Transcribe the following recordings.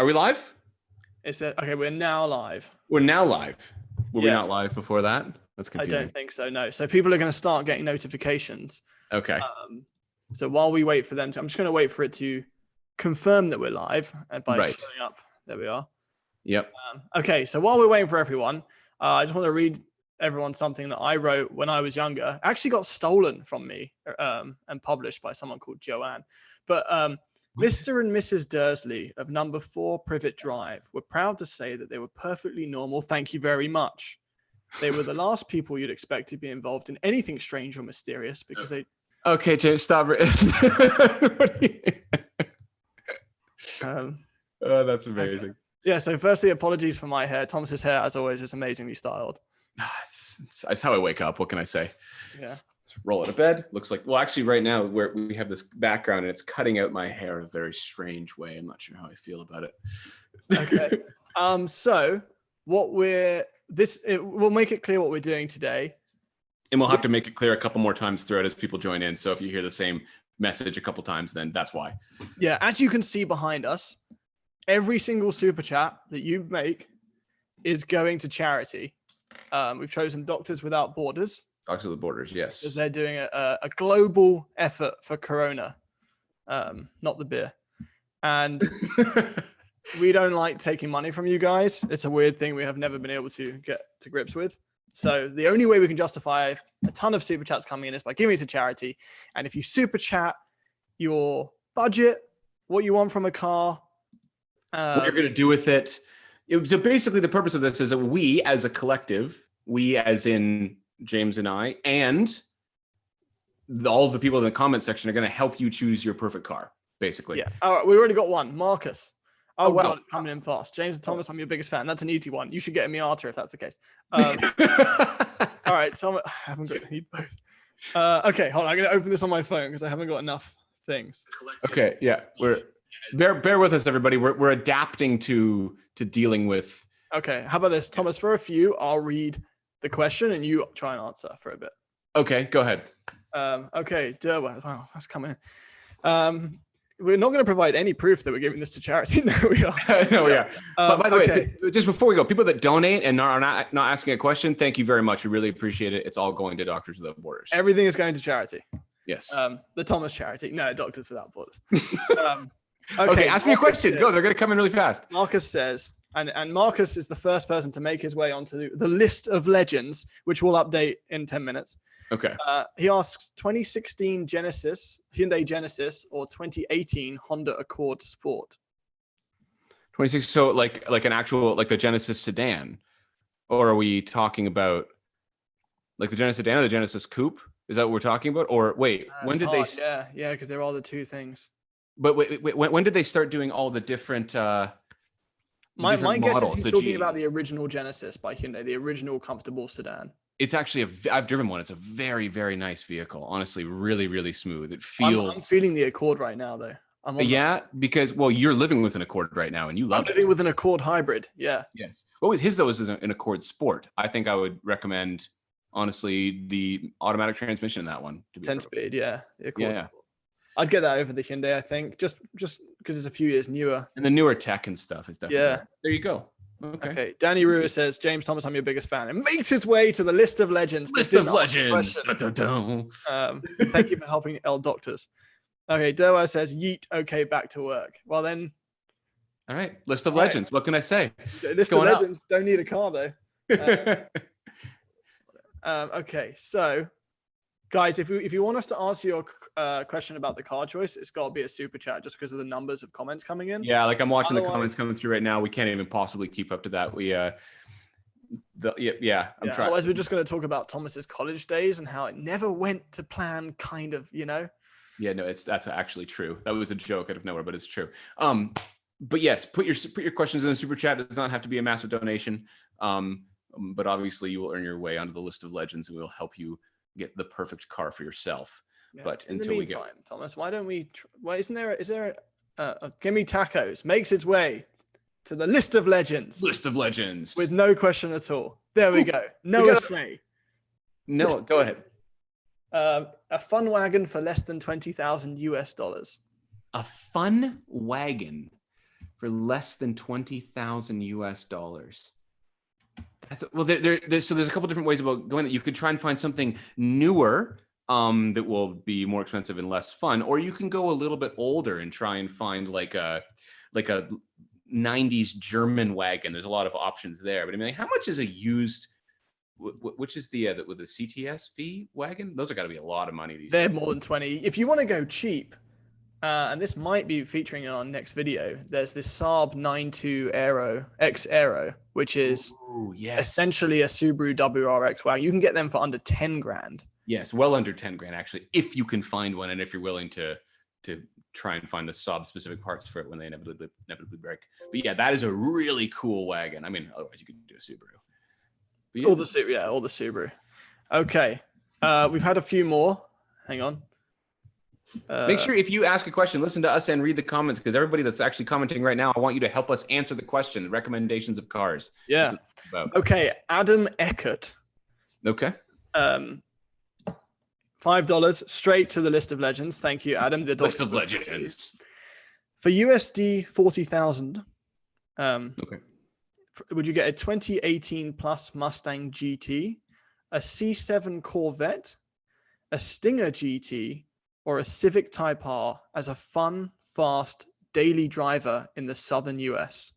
Are we live? It said, okay, we're now live. We're now live. Were we Yeah. not live before that? That's I confusing. don't think so, no. So people are going to start getting notifications. Okay. So while we wait for them to, I'm just going to wait for it to confirm that we're live by Right. showing up. There we are. Yep. Okay, so while we're waiting for everyone, I just want to read everyone something that I wrote when I was younger. Actually got stolen from me and published by someone called Joanne. But Mr. and Mrs. Dursley of number 4 Privet Drive were proud to say that they were perfectly normal. Thank you very much. They were the last people you'd expect to be involved in anything strange or mysterious because they... Okay, James, stop. Oh, that's amazing. Okay. Yeah, so firstly, apologies for my hair. Thomas's hair, as always, is amazingly styled. It's how I wake up. What can I say? Yeah. Roll out of bed. Looks like, well, actually right now where we have this background and it's cutting out my hair in a very strange way. I'm not sure how I feel about it. Okay. So what we'll make it clear what we're doing today. And we'll have to make it clear a couple more times throughout as people join in. So if you hear the same message a couple times, then that's why. Yeah. As you can see behind us, every single super chat that you make is going to charity. We've chosen Doctors Without Borders. Doctors Without Borders, yes. Because they're doing a global effort for Corona, not the beer. And we don't like taking money from you guys. It's a weird thing we have never been able to get to grips with. So the only way we can justify a ton of super chats coming in is by giving it to charity. And if you super chat your budget, what you want from a car, what you're going to do with it. So basically the purpose of this is that we as a collective, we as in James and I, and all of the people in the comment section are going to help you choose your perfect car, basically. Yeah. All right. We already got one. Marcus. Oh, wow. God, it's coming in fast. James and Thomas, I'm your biggest fan. That's an easy one. You should get a Miata if that's the case. All right. So I haven't got need both. Okay. Hold on. I'm going to open this on my phone because I haven't got enough things. Okay. Yeah. Bear with us, everybody. We're adapting to dealing with. Okay. How about this, Thomas? For a few, I'll read the question and you try and answer for a bit. Okay, go ahead. Okay, Derwent. Wow, that's coming. We're not going to provide any proof that we're giving this to charity. No, we are. No, yeah. But by the way, just before we go, people that donate and are not asking a question, thank you very much. We really appreciate it. It's all going to Doctors Without Borders. Everything is going to charity. Yes. The Thomas charity. No, Doctors Without Borders. Okay, ask me a question. Go. They're going to come in really fast. Marcus says, and Marcus is the first person to make his way onto the list of legends, which we'll update in 10 minutes. Okay. He asks 2016 Hyundai Genesis, or 2018 Honda Accord Sport. 26. So like an actual, like the Genesis sedan, or are we talking about like the Genesis sedan or the Genesis Coupe? Is that what we're talking about? Or wait, when did they? Yeah, because they're all the two things. But wait, when did they start doing all the different? My guess models, is he's talking about the original Genesis by Hyundai, the original comfortable sedan. It's actually I've driven one. It's a very, very nice vehicle. Honestly, really, really smooth. It feels. I'm feeling the Accord right now, though. Because you're living with an Accord right now, and you love it. I'm living with an Accord hybrid. Yeah. Yes. What was his though? Was an Accord Sport. I think I would recommend, honestly, the automatic transmission in that one. 10-speed, yeah. The Accord Sport. I'd get that over the Hyundai, I think, just because it's a few years newer. And the newer tech and stuff is definitely. Yeah. There you go. Okay. Danny Rua says, James Thomas, I'm your biggest fan. And makes his way to the list of legends. List of legends. Thank you for helping L Doctors. Okay, Doa says, yeet, okay, back to work. Well then. All right, list of legends. What can I say? List of legends. Don't need a car though. Okay, so guys, if you want us to answer your question about the car choice, it's got to be a super chat just because of the numbers of comments coming in. Yeah, like I'm watching the comments coming through right now. We can't even possibly keep up to that. I'm trying. Otherwise, we're just going to talk about Thomas's college days and how it never went to plan, kind of, Yeah, no, that's actually true. That was a joke out of nowhere, but it's true. But yes, put your questions in the super chat. It does not have to be a massive donation. But obviously, you will earn your way onto the list of legends, and we'll help you get the perfect car for yourself. Yeah. But in the meantime, Thomas, why don't we? Why isn't there? Is there a Gimme Tacos makes its way to the list of legends? List of legends with no question at all. There we go. No say. No, go ahead. A fun wagon for less than $20,000 US. A fun wagon for less than 20,000 US dollars. Well, so there's a couple different ways about going. That you could try and find something newer that will be more expensive and less fun, or you can go a little bit older and try and find like a 90s German wagon. There's a lot of options there, but I mean, like, how much is a used? Which is the with the CTS-V wagon? Those are got to be a lot of money. They're more than 20. If you want to go cheap, and this might be featuring in our next video, there's this Saab 92 Aero X Aero, which is essentially a Subaru WRX wagon. You can get them for under 10 grand. Yes, well under 10 grand actually, if you can find one, and if you're willing to try and find the Saab specific parts for it when they inevitably break. But yeah, that is a really cool wagon. I mean, otherwise you could do a Subaru. Yeah. All the Subaru. Okay, we've had a few more. Hang on. Make sure if you ask a question, listen to us and read the comments, because everybody that's actually commenting right now, I want you to help us answer the question. Recommendations of cars. Yeah. Okay, Adam Eckert. Okay. $5 straight to the list of legends. Thank you, Adam. The list of legends. For USD 40,000. Okay. Would you get a 2018 plus Mustang GT, a C7 Corvette, a Stinger GT, or a Civic Type R as a fun, fast daily driver in the southern US?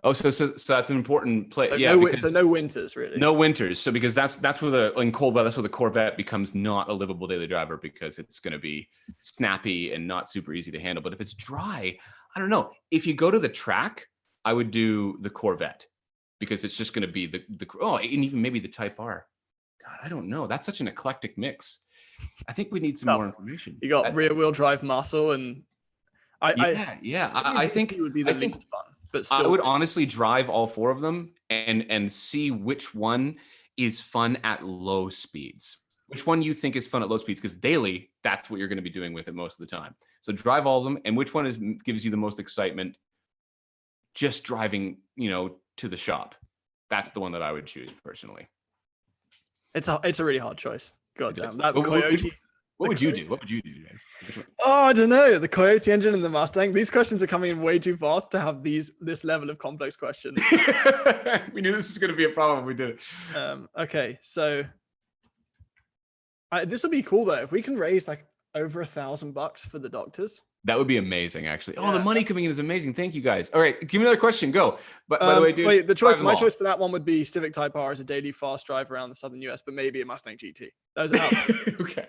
Oh, so that's an important play. So yeah. No winters really. No winters. So because that's where in cold weather, that's where the Corvette becomes not a livable daily driver, because it's going to be snappy and not super easy to handle. But if it's dry, I don't know. If you go to the track, I would do the Corvette, because it's just going to be the and even maybe the Type R. God, I don't know. That's such an eclectic mix. I think we need some more information. You got rear wheel drive muscle, and I think it would be the least fun. But still, I would honestly drive all four of them and see which one is fun at low speeds. Which one you think is fun at low speeds? Because daily, that's what you're going to be doing with it most of the time. So drive all of them, and which one gives you the most excitement just driving, to the shop. That's the one that I would choose personally. It's a really hard choice. God damn, that Coyote. What would you do? What would you do, man? Oh, I don't know. The Coyote engine and the Mustang. These questions are coming in way too fast to have this level of complex questions. We knew this was going to be a problem. We did it. Okay, so this will be cool though if we can raise like over $1,000 for the doctors. That would be amazing, actually. Oh, the money coming in is amazing. Thank you, guys. All right, give me another question. Go. But by the way, dude, wait, my choice for that one would be Civic Type R as a daily fast drive around the southern US, but maybe a Mustang GT. Those are out. Okay.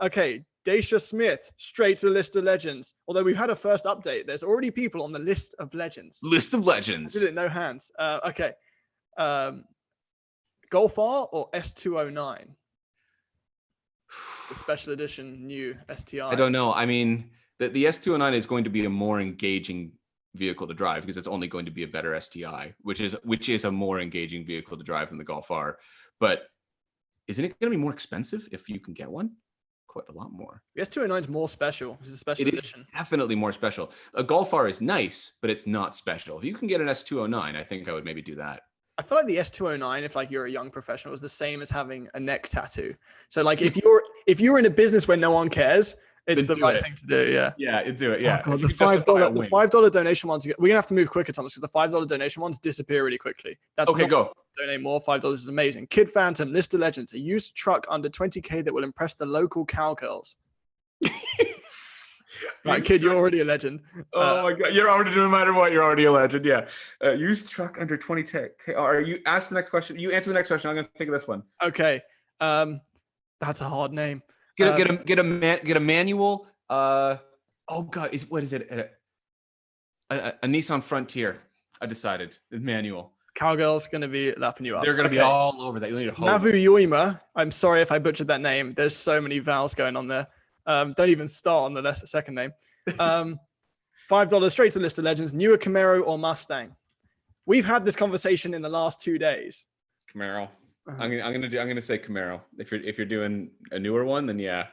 Okay, Dacia Smith, straight to the list of legends. Although we've had a first update, there's already people on the list of legends. List of legends. Did it? No hands. Okay. Golf R or S209? The special edition new STI. I don't know. I mean, the S209 is going to be a more engaging vehicle to drive, because it's only going to be a better STI, which is a more engaging vehicle to drive than the Golf R. But isn't it going to be more expensive if you can get one? Quite a lot more. The S209 is more special. It's a special edition. Definitely more special. A Golf R is nice, but it's not special. If you can get an S209, I think I would maybe do that. I feel like the S209, if like you're a young professional, is the same as having a neck tattoo. So like if you're in a business where no one cares, it's the right thing to do. Yeah. Yeah, do it. Yeah. Oh God, the $5 donation ones. We're gonna have to move quicker, Thomas, because the $5 donation ones disappear really quickly. That's okay. Go. Donate more. $5 is amazing. Kid Phantom, list of legends, a used truck under 20K that will impress the local cowgirls. Right, kid, you're already a legend. Oh my God, you're already, no matter what, you're already a legend. Yeah. Used truck under 20K. Are you ask the next question? You answer the next question. I'm gonna think of this one. Okay. That's a hard name. Get a manual. Oh God, what is it? A Nissan Frontier. I decided manual. Cowgirl's gonna be lapping you up. They're gonna be all over that. You need a hose. Navu Yoima. I'm sorry if I butchered that name. There's so many vowels going on there. Don't even start on the second name. $5 straight to the list of legends. Newer Camaro or Mustang? We've had this conversation in the last 2 days. Camaro. I'm gonna say Camaro. If you're doing a newer one, then yeah,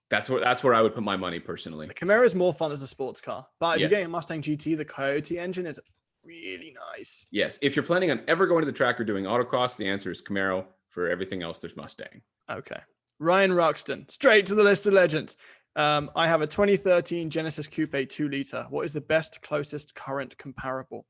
that's where I would put my money personally. The Camaro is more fun as a sports car, but if you're getting a Mustang GT, the Coyote engine is really nice. Yes, if you're planning on ever going to the track or doing autocross, the answer is Camaro. For everything else, there's Mustang. Okay. Ryan Ruxton, straight to the list of legends. I have a 2013 Genesis Coupe 2-liter. What is the best closest current comparable?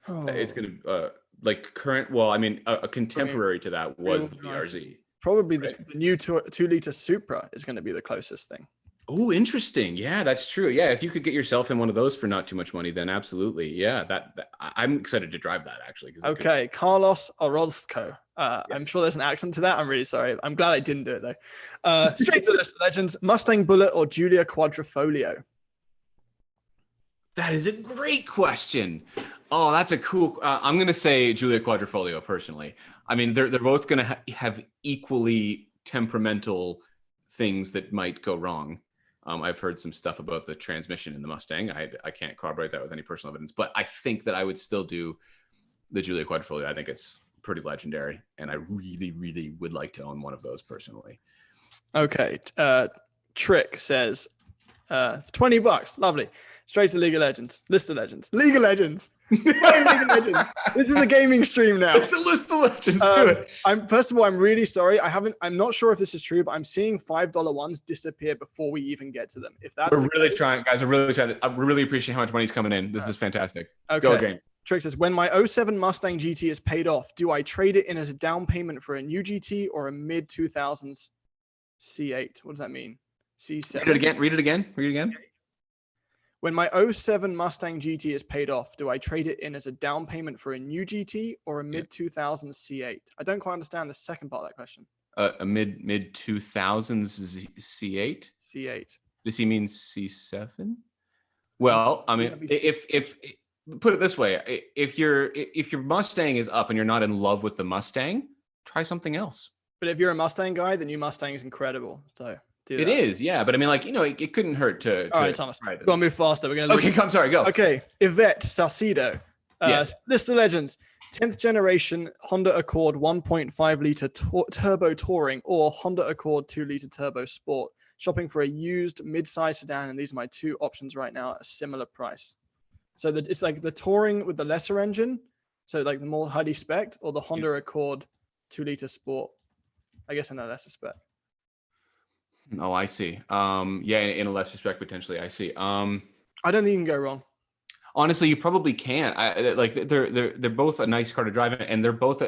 It's Oh, going to like current. Well, I mean, a contemporary to that was the real-life BRZ. probably Right. the new 2-liter Supra is going to be the closest thing. Oh, interesting. Yeah, that's true. Yeah, if you could get yourself in one of those for not too much money, then absolutely. Yeah, I'm excited to drive that actually because Okay, Carlos Orozco. I'm yes, sure there's an accent to that. I'm really sorry. I'm glad I didn't do it though. Straight to the list of legends: Mustang Bullet or Giulia Quadrifoglio. that is a great question. Oh, that's a cool. I'm gonna say Julia Quadrifoglio personally. I mean, they're both gonna have equally temperamental things that might go wrong. I've heard some stuff about the transmission in the Mustang. I can't corroborate that with any personal evidence, but I think that I would still do the Julia Quadrifoglio. I think it's pretty legendary, and I really, really would like to own one of those personally. Okay, Trick says $20. Lovely. Straight to League of Legends. List of Legends. League of Legends. League of Legends. This is a gaming stream now. It's the list of legends. Do it. First of all, I'm really sorry. I'm not sure if this is true, but I'm seeing $5 ones disappear before we even get to them. If that's We're really trying, guys. We're really trying to. We really appreciate how much money's coming in. This is fantastic. okay. Go, James. Trick says, when my 07 Mustang GT is paid off, do I trade it in as a down payment for a new GT or a mid 2000s C8? What does that mean? C7. Read it again. Read it again. Read it again. When my 07 Mustang GT is paid off, do I trade it in as a down payment for a new GT or a mid 2000s C8? I don't quite understand the second part of that question. A mid 2000s C8. C8. Does he mean C7? Well, I mean, if put it this way, if your Mustang is up and you're not in love with the Mustang, try something else. But if you're a Mustang guy, the new Mustang is incredible. So it is, yeah. But I mean, like, you know, it couldn't hurt to. All right, Thomas. Go on, move faster. We're gonna. Okay, come. Sorry, go. Okay, Yvette Salcido. Yes. List of legends: 10th generation Honda Accord 1.5 liter turbo touring or Honda Accord 2 liter turbo sport. Shopping for a used mid-size sedan, and these are my two options right now at a similar price. So it's like the touring with the lesser engine, so like the more highly spec, or the Honda Accord 2 liter sport. I guess in a lesser spec. Oh, I see. Yeah, in a lesser spec potentially. I see. I don't think you can go wrong. Honestly, you probably can't. Like they're both a nice car to drive in, and they're both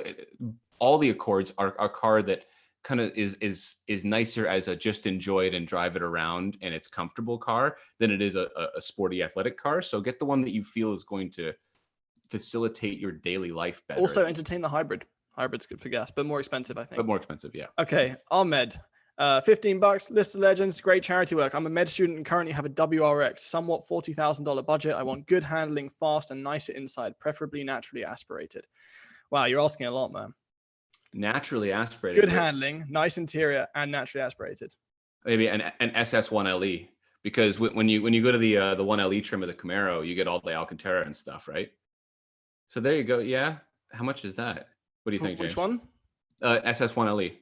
all the Accords are a car that kind of is nicer as a just enjoy it and drive it around and it's comfortable car than it is a sporty athletic car. So get the one that you feel is going to facilitate your daily life better. Also entertain the hybrid. Hybrid's good for gas, but more expensive, I think. But more expensive, yeah. Okay, Ahmed. $15, List of Legends, great charity work. I'm a med student and currently have a WRX, somewhat $40,000 budget. I want good handling, fast and nicer inside, preferably naturally aspirated. Wow, you're asking a lot, man. Naturally aspirated. Good handling, nice interior, and naturally aspirated. Maybe an SS1LE, because when you go to the 1LE trim of the Camaro, you get all the Alcantara and stuff, right? So there you go. Yeah. How much is that? What do you think, James? Which one? SS1LE.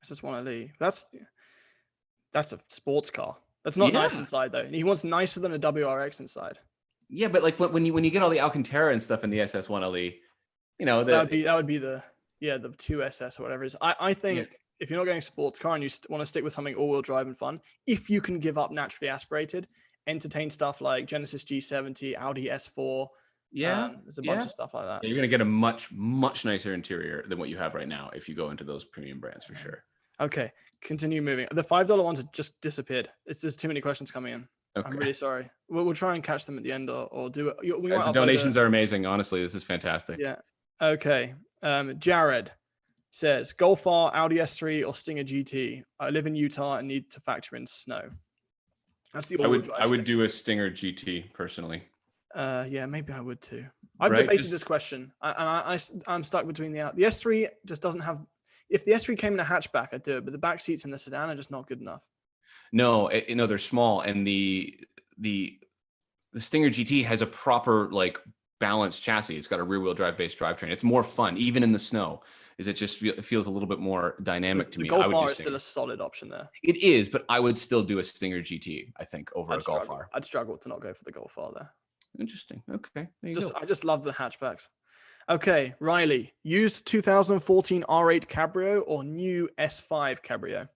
SS1LE. That's a sports car. That's not nice inside though. He wants nicer than a WRX inside. Yeah, but like when you get all the Alcantara and stuff in the SS1LE, you know that would be the 2SS or whatever it is. I think if you're not going sports car and you want to stick with something all-wheel drive and fun, if you can give up naturally aspirated, entertain stuff like Genesis G70, Audi S4. Yeah, there's a bunch of stuff like that. Yeah, you're gonna get a much nicer interior than what you have right now if you go into those premium brands for sure. Okay, continue moving. The $5 ones have just disappeared. There's too many questions coming in. Okay. I'm really sorry. We'll try and catch them at the end or do it. The donations are amazing. Honestly, this is fantastic. Yeah. Okay. Jared says Golf R, Audi S3, or Stinger GT. I live in Utah and need to factor in snow. That's the I would do a Stinger GT personally. Yeah, maybe I would too. I've debated this question, and I'm stuck between the S3 just doesn't have. If the S3 came in a hatchback, I'd do it, but the back seats in the sedan are just not good enough. No, they're small, and the Stinger GT has a proper like balanced chassis. It's got a rear-wheel drive based drivetrain. It's more fun, even in the snow. It just feels a little bit more dynamic to me. The Golf R is still a solid option there. It is, but I would still do a Stinger GT. I think over a Golf R. I'd struggle to not go for the Golf R there. Interesting. Okay. There you go. I just love the hatchbacks. Okay, Riley, used 2014 R8 Cabrio or new S5 Cabrio?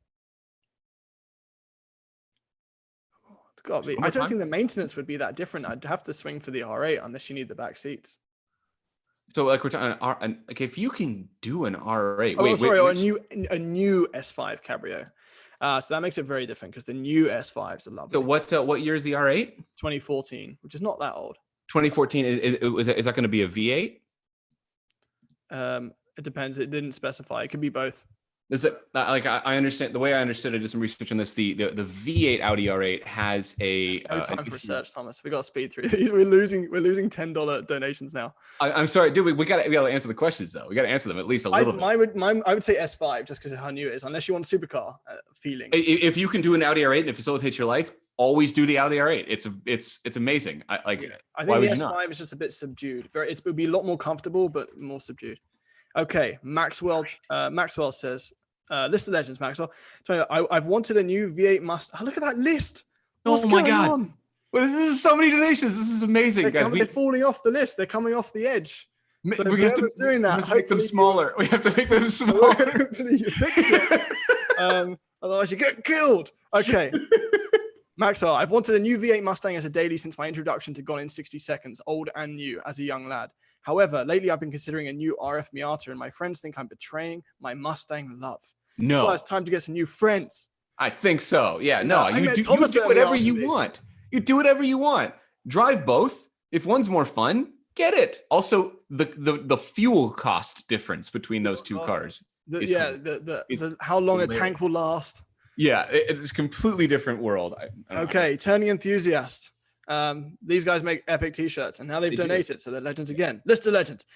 got to be. One I more don't time? think the maintenance would be that different. I'd have to swing for the R8 unless you need the back seats. So like we're talking like if you can do an R8, Oh, sorry, or which, a new S5 Cabrio. So that makes it very different because the new S5s are lovely. so what year is the R8? 2014, which is not that old. 2014. Is that going to be a V8? It depends. It didn't specify. It could be both. Is it like I understand the way I understood it? Did some research on this. The V8 Audi R8 has a. No time for research, Thomas. We got to speed through. We're losing $10 donations now. I'm sorry, dude. We got to be able to answer the questions though. We got to answer them at least a little bit. I would say S5 just because of how new it is. Unless you want supercar feeling. If you can do an Audi R8 and it facilitates your life, always do the Audi R8. It's amazing. I think the S5 is just a bit subdued. It would be a lot more comfortable, but more subdued. Okay, Maxwell says, list of legends, Maxwell. I've wanted a new V8 Mustang. Oh, look at that list. What's oh my going god. on? Well, this is so many donations. This is amazing, guys. They're falling off the list. They're coming off the edge. So we have to doing that. We have to make them smaller. We have to make them smaller. Hopefully you fix it. Otherwise you get killed. Okay. Maxwell, I've wanted a new V8 Mustang as a daily since my introduction to Gone in 60 Seconds, old and new, as a young lad. However, lately I've been considering a new RF Miata, and my friends think I'm betraying my Mustang love. No. Well, it's time to get some new friends. I think so. Yeah. No. You do whatever you want. You do whatever you want. Drive both. If one's more fun, get it. Also, the fuel cost difference between those two cars. How long a tank will last. Yeah, it's a completely different world. Okay, Turning Enthusiast. These guys make epic t-shirts, and now they've donated, so they're legends again. List of legends.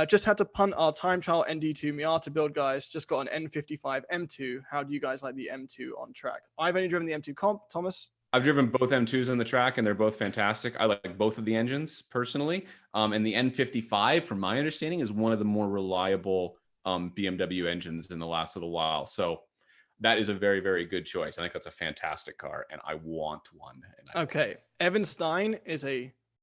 Just had to punt our time trial ND2 Miata build, guys. Just got an N55 M2. How do you guys like the M2 on track? I've only driven the M2 comp. Thomas? I've driven both M2s on the track, and they're both fantastic. I like both of the engines personally. And the N55, from my understanding, is one of the more reliable BMW engines in the last little while. So that is a very, very good choice. I think that's a fantastic car, and I want one. Okay. Evan Stein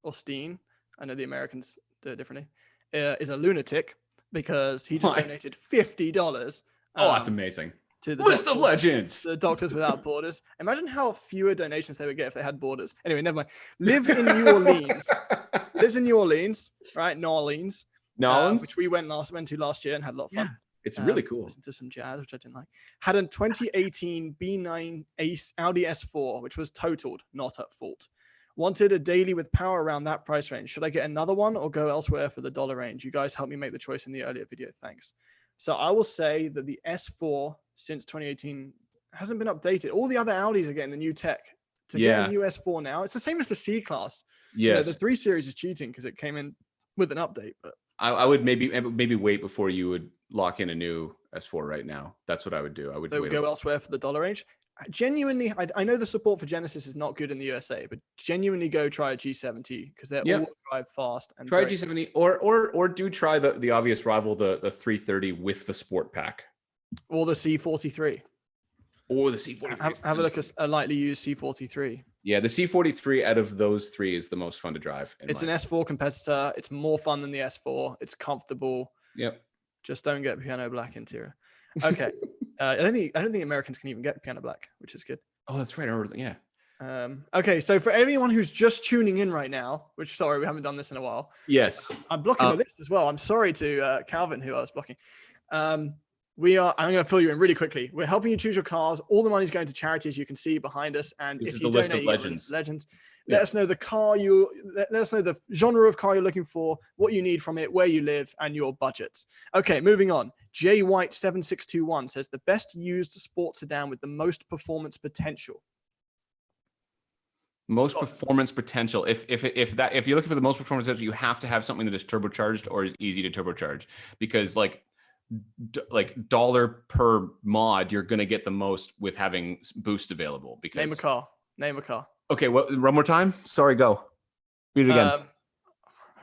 or Steen, I know the Americans do it differently, is a lunatic because he just donated $50. Oh, that's amazing. To the List of legends. The Doctors Without Borders. Imagine how fewer donations they would get if they had borders. Anyway, never mind. Lives in New Orleans, right? New Orleans. Which we went to last year and had a lot of fun. Yeah. It's really cool. Listened to some jazz, which I didn't like. Had a 2018 B9 Ace Audi S4, which was totaled, not at fault. Wanted a daily with power around that price range. Should I get another one or go elsewhere for the dollar range? You guys helped me make the choice in the earlier video. Thanks. So I will say that the S4 since 2018 hasn't been updated. All the other Audis are getting the new tech. To get a new S4 now, it's the same as the C-Class. Yes. The 3 Series is cheating because it came in with an update, but I would maybe wait before you would lock in a new S4 right now. That's what I would do. I would go elsewhere for the dollar range. Genuinely, I know the support for Genesis is not good in the USA, but genuinely go try a G70 because they're all drive fast. And try a G70 or do try the obvious rival, the 330 with the sport pack. Or the C43. Or the C43. Have a look at a lightly used C43. Yeah, the C43 out of those three is the most fun to drive. It's an S4 competitor. It's more fun than the S4. It's comfortable. Yep. Just don't get piano black interior. Okay. I don't think Americans can even get piano black, which is good. Oh, that's right. Yeah. Okay, so for everyone who's just tuning in right now, which sorry we haven't done this in a while. Yes. I'm blocking the list as well. I'm sorry to Calvin who I was blocking. I'm going to fill you in really quickly. We're helping you choose your cars. All the money's going to charity, as you can see behind us. And this if is you the list donate, of legends. Let us know the car let us know the genre of car you're looking for, what you need from it, where you live, and your budgets. Okay, moving on. J White 7621 says the best used sports sedan with the most performance potential. Most performance potential. If you're looking for the most performance potential, you have to have something that is turbocharged or is easy to turbocharge, because like dollar per mod, you're going to get the most with having boost available. Because Name a car. Okay, one more time. Sorry, go. Read it again. I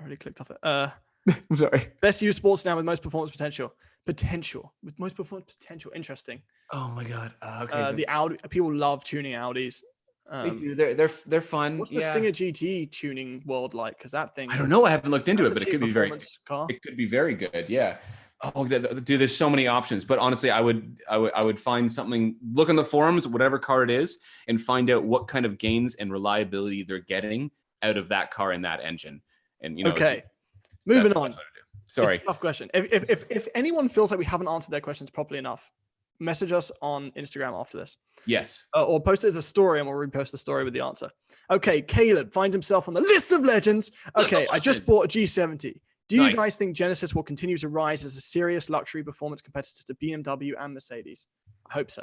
already clicked off it. I'm sorry. Best used sports sedan with most performance potential. With most performance potential. Interesting. Oh my god. Okay. The Audi. People love tuning Audis. They do. They're fun. What's the Stinger GT tuning world like? Because that thing. I don't know. I haven't looked into it, but it could be very. car. It could be very good. Yeah. Oh, dude, there's so many options. But honestly, I would find something. Look in the forums, whatever car it is, and find out what kind of gains and reliability they're getting out of that car and that engine. And Okay, moving that's on. what I do. Sorry. It's a tough question. If anyone feels like we haven't answered their questions properly enough, message us on Instagram after this. Yes. Or post it as a story and we'll repost the story with the answer. Okay, Caleb finds himself on the list of legends. Okay, I just bought a G70. Do you guys think Genesis will continue to rise as a serious luxury performance competitor to BMW and Mercedes? I hope so.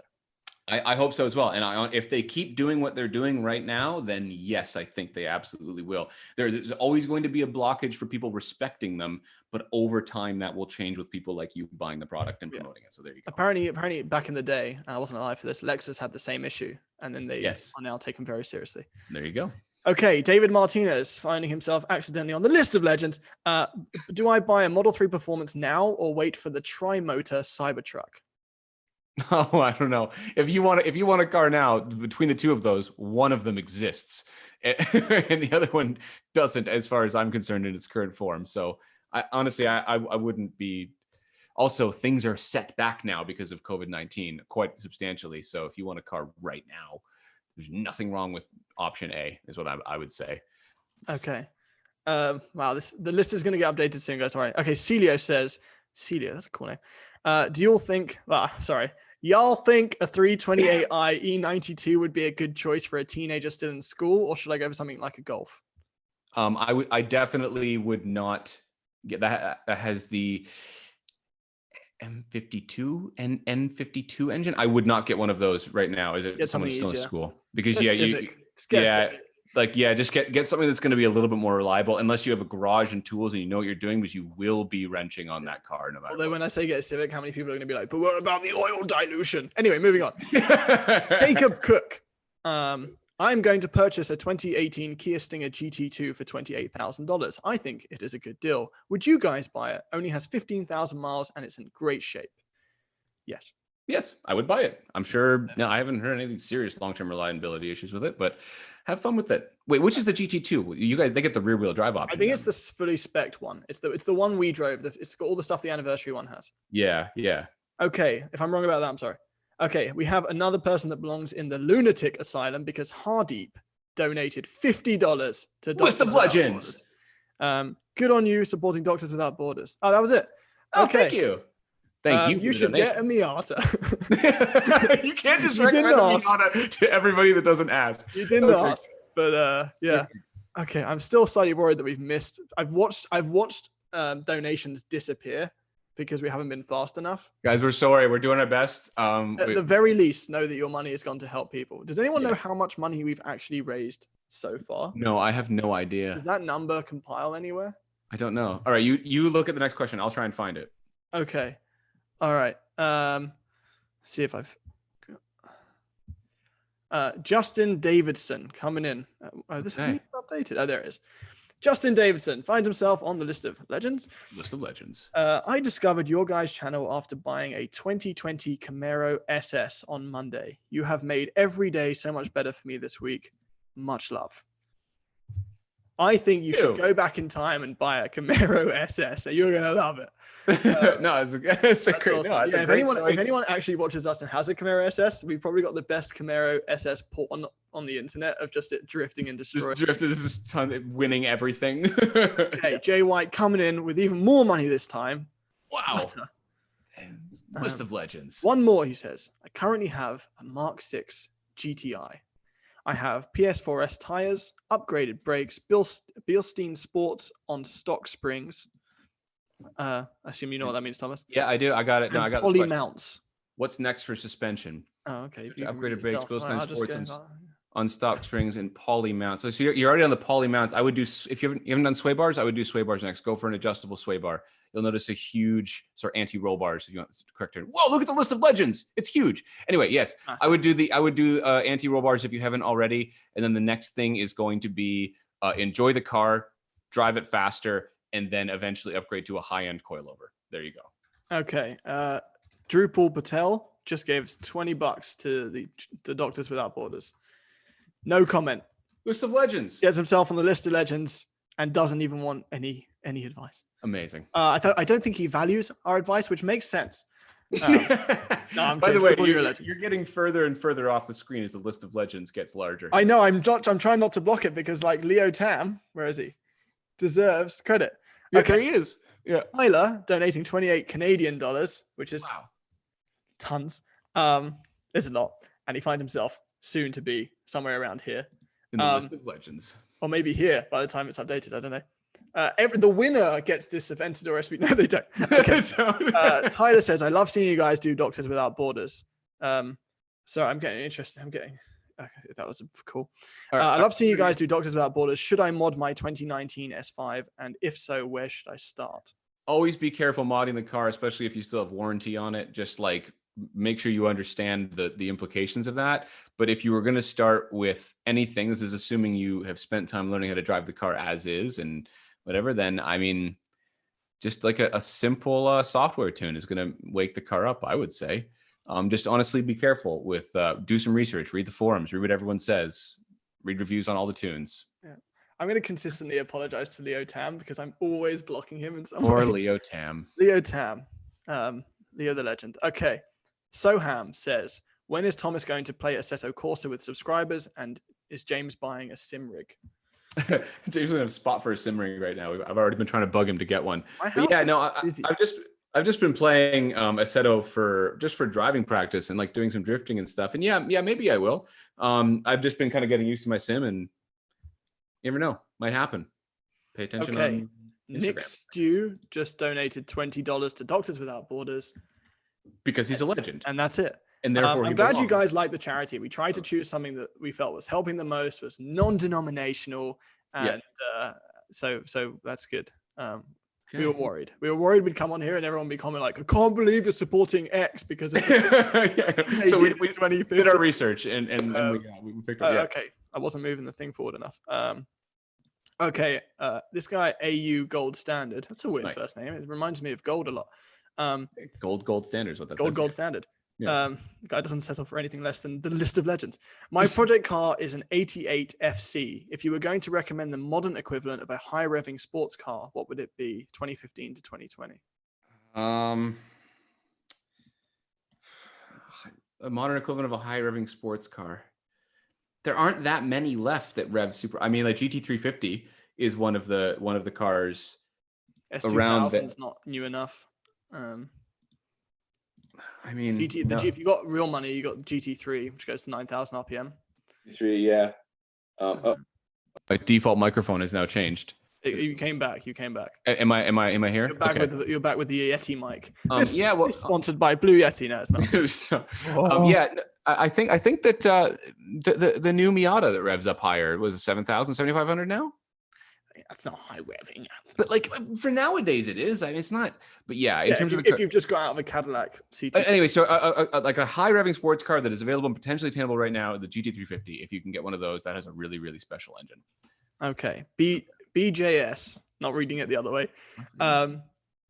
I hope so as well. And if they keep doing what they're doing right now, then yes, I think they absolutely will. There's always going to be a blockage for people respecting them, but over time that will change with people like you buying the product and promoting it. So there you go. Apparently back in the day, I wasn't alive for this, Lexus had the same issue, and then they are now taken very seriously. There you go. Okay, David Martinez finding himself accidentally on the list of legends. Do I buy a Model 3 Performance now or wait for the Tri-Motor Cybertruck? Oh, I don't know. If you want a car now, between the two of those, one of them exists, and the other one doesn't, as far as I'm concerned, in its current form. So, honestly, I wouldn't be. Also, things are set back now because of COVID-19 quite substantially. So, if you want a car right now, there's nothing wrong with option A, is what I would say. Okay. Wow, the list is going to get updated soon, guys. All right. Okay, Celio says, Celio, that's a cool name. Do y'all think a 328i E92 would be a good choice for a teenager still in school, or should I go for something like a Golf? I definitely would not get that. That has the M52 and N52 engine. I would not get one of those right now. Is it someone still in school? Because just get something that's going to be a little bit more reliable, unless you have a garage and tools and you know what you're doing, because you will be wrenching on that car no matter Although what. when I say get a Civic, how many people are going to be like, but what about the oil dilution? Anyway, moving on. Jacob Cook. I'm going to purchase a 2018 Kia Stinger GT2 for $28,000. I think it is a good deal. Would you guys buy it? Only has 15,000 miles and it's in great shape. Yes. Yes, I would buy it. I'm sure. No, I haven't heard anything serious long-term reliability issues with it, but have fun with it. Wait, which is the GT2? You guys, they get the rear-wheel drive option. I think it's the fully spec'd one. It's the one we drove. It's got all the stuff the anniversary one has. Yeah. Okay, if I'm wrong about that, I'm sorry. Okay, we have another person that belongs in the lunatic asylum because Hardeep donated $50 to List of Legends. Good on you supporting Doctors Without Borders. Oh, that was it. Oh, okay. Thank you. Thank you. You should get a Miata. You can't just recommend a Miata to everybody that doesn't ask. You didn't ask, but yeah. Okay, I'm still slightly worried that we've missed. I've watched donations disappear because we haven't been fast enough. Guys, we're sorry. We're doing our best. At the very least, know that your money has gone to help people. Does anyone know how much money we've actually raised so far? No, I have no idea. Does that number compile anywhere? I don't know. All right, you look at the next question. I'll try and find it. Okay. All right. See if I've Justin Davidson coming in. This is updated. Oh, there it is. Justin Davidson finds himself on the list of legends. List of legends. I discovered your guys' channel after buying a 2020 Camaro SS on Monday. You have made every day so much better for me this week. Much love. I think you should go back in time and buy a Camaro SS. You're gonna love it. No, it's a great. Awesome. No, if anyone actually watches us and has a Camaro SS, we've probably got the best Camaro SS porn on the internet of just it drifting and destroying. Just drifting, this is winning everything. Okay, Jay White coming in with even more money this time. Wow. List of legends. One more, he says. I currently have a Mark 6 GTI. I have PS4S tires, upgraded brakes, Bilstein Sports on stock springs. I assume you know what that means, Thomas. Yeah, I do. I got it. No, I got poly mounts. What's next for suspension? Oh, okay. Upgraded brakes, Bilstein Sports on stock springs and poly mounts. So you're already on the poly mounts. I would do, if you haven't done sway bars, I would do sway bars next. Go for an adjustable sway bar. You'll notice a huge sort of anti-roll bars. If you want the correct term. Whoa, look at the list of legends. It's huge. Anyway, yes, awesome. I would do anti-roll bars if you haven't already. And then the next thing is going to be enjoy the car, drive it faster, and then eventually upgrade to a high-end coilover. There you go. Okay. Drupal Patel just gave $20 to Doctors Without Borders. No comment. List of legends. Gets himself on the list of legends and doesn't even want any any advice. Amazing. I don't think he values our advice, which makes sense. No, I'm By the kidding. way, You're a legend. you're getting further and further off the screen as the list of legends gets larger. I know. I'm trying not to block it because like Leo Tam, where is he? Deserves credit. Yeah, Okay. there he is. Yeah. Tyler donating 28 Canadian dollars, which is Wow. tons. There's a lot, and he finds himself soon to be somewhere around here, In the list of legends. or maybe here by the time it's updated. I don't know. The winner gets this event or SB. No, they don't. Okay. Tyler says, "I love seeing you guys do Doctors Without Borders." So I'm getting interested. Okay, that was cool. I love seeing you guys do Doctors Without Borders. Should I mod my 2019 S5? And if so, where should I start? Always be careful modding the car, especially if you still have warranty on it. Just like make sure you understand the implications of that. But if you were going to start with anything, this is assuming you have spent time learning how to drive the car as is and whatever, then I mean, just like a simple software tune is going to wake the car up, I would say. Just honestly be careful with, do some research, read the forums, read what everyone says, read reviews on all the tunes. Yeah. I'm going to consistently apologize to Leo Tam because I'm always blocking him in some Or way. Leo Tam. Leo Tam. Leo the legend. Okay. Soham says, when is Thomas going to play Assetto Corsa with subscribers? And is James buying a sim rig? James doesn't have a spot for a sim rig right now. I've already been trying to bug him to get one. But yeah, no, I've just been playing Assetto for driving practice and like doing some drifting and stuff. And yeah, maybe I will. I've just been kind of getting used to my sim, and you never know, might happen. Pay attention. Okay. On Instagram. Nick Stew just donated $20 to Doctors Without Borders because he's a legend, and that's it. And therefore, I'm glad you guys like the charity. We tried to choose something that we felt was helping the most, was non-denominational, and so that's good. We were worried. We were worried we'd come on here and everyone would be commenting like, "I can't believe you're supporting X because of so we did our research and we picked up. Okay, I wasn't moving the thing forward enough. Okay, this guy AU Gold Standard. That's a weird first name. It reminds me of gold a lot. Gold standards. What that gold standard. The guy doesn't settle for anything less than the list of legends. My project car is an 88 FC. If you were going to recommend the modern equivalent of a high revving sports car, what would it be? 2015 to 2020. A modern equivalent of a high revving sports car. There aren't that many left that rev super. I mean, like GT350 is one of the cars around. S2000 is not new enough. I mean, if you got real money, you got GT3, which goes to 9,000 RPM. GT3, yeah. My default microphone has now changed. You came back. Am I here? You're back with the Yeti mic. This sponsored by Blue Yeti. No, it's not. I think that the new Miata that revs up higher was 7,000, 7,500 now. That's not high revving. But like for nowadays it is. I mean, it's not. But yeah, in terms of if you've just got out of a Cadillac CT. Anyway, so like a high revving sports car that is available and potentially attainable right now, the GT350. If you can get one of those, that has a really, really special engine. Okay, BJS. Not reading it the other way.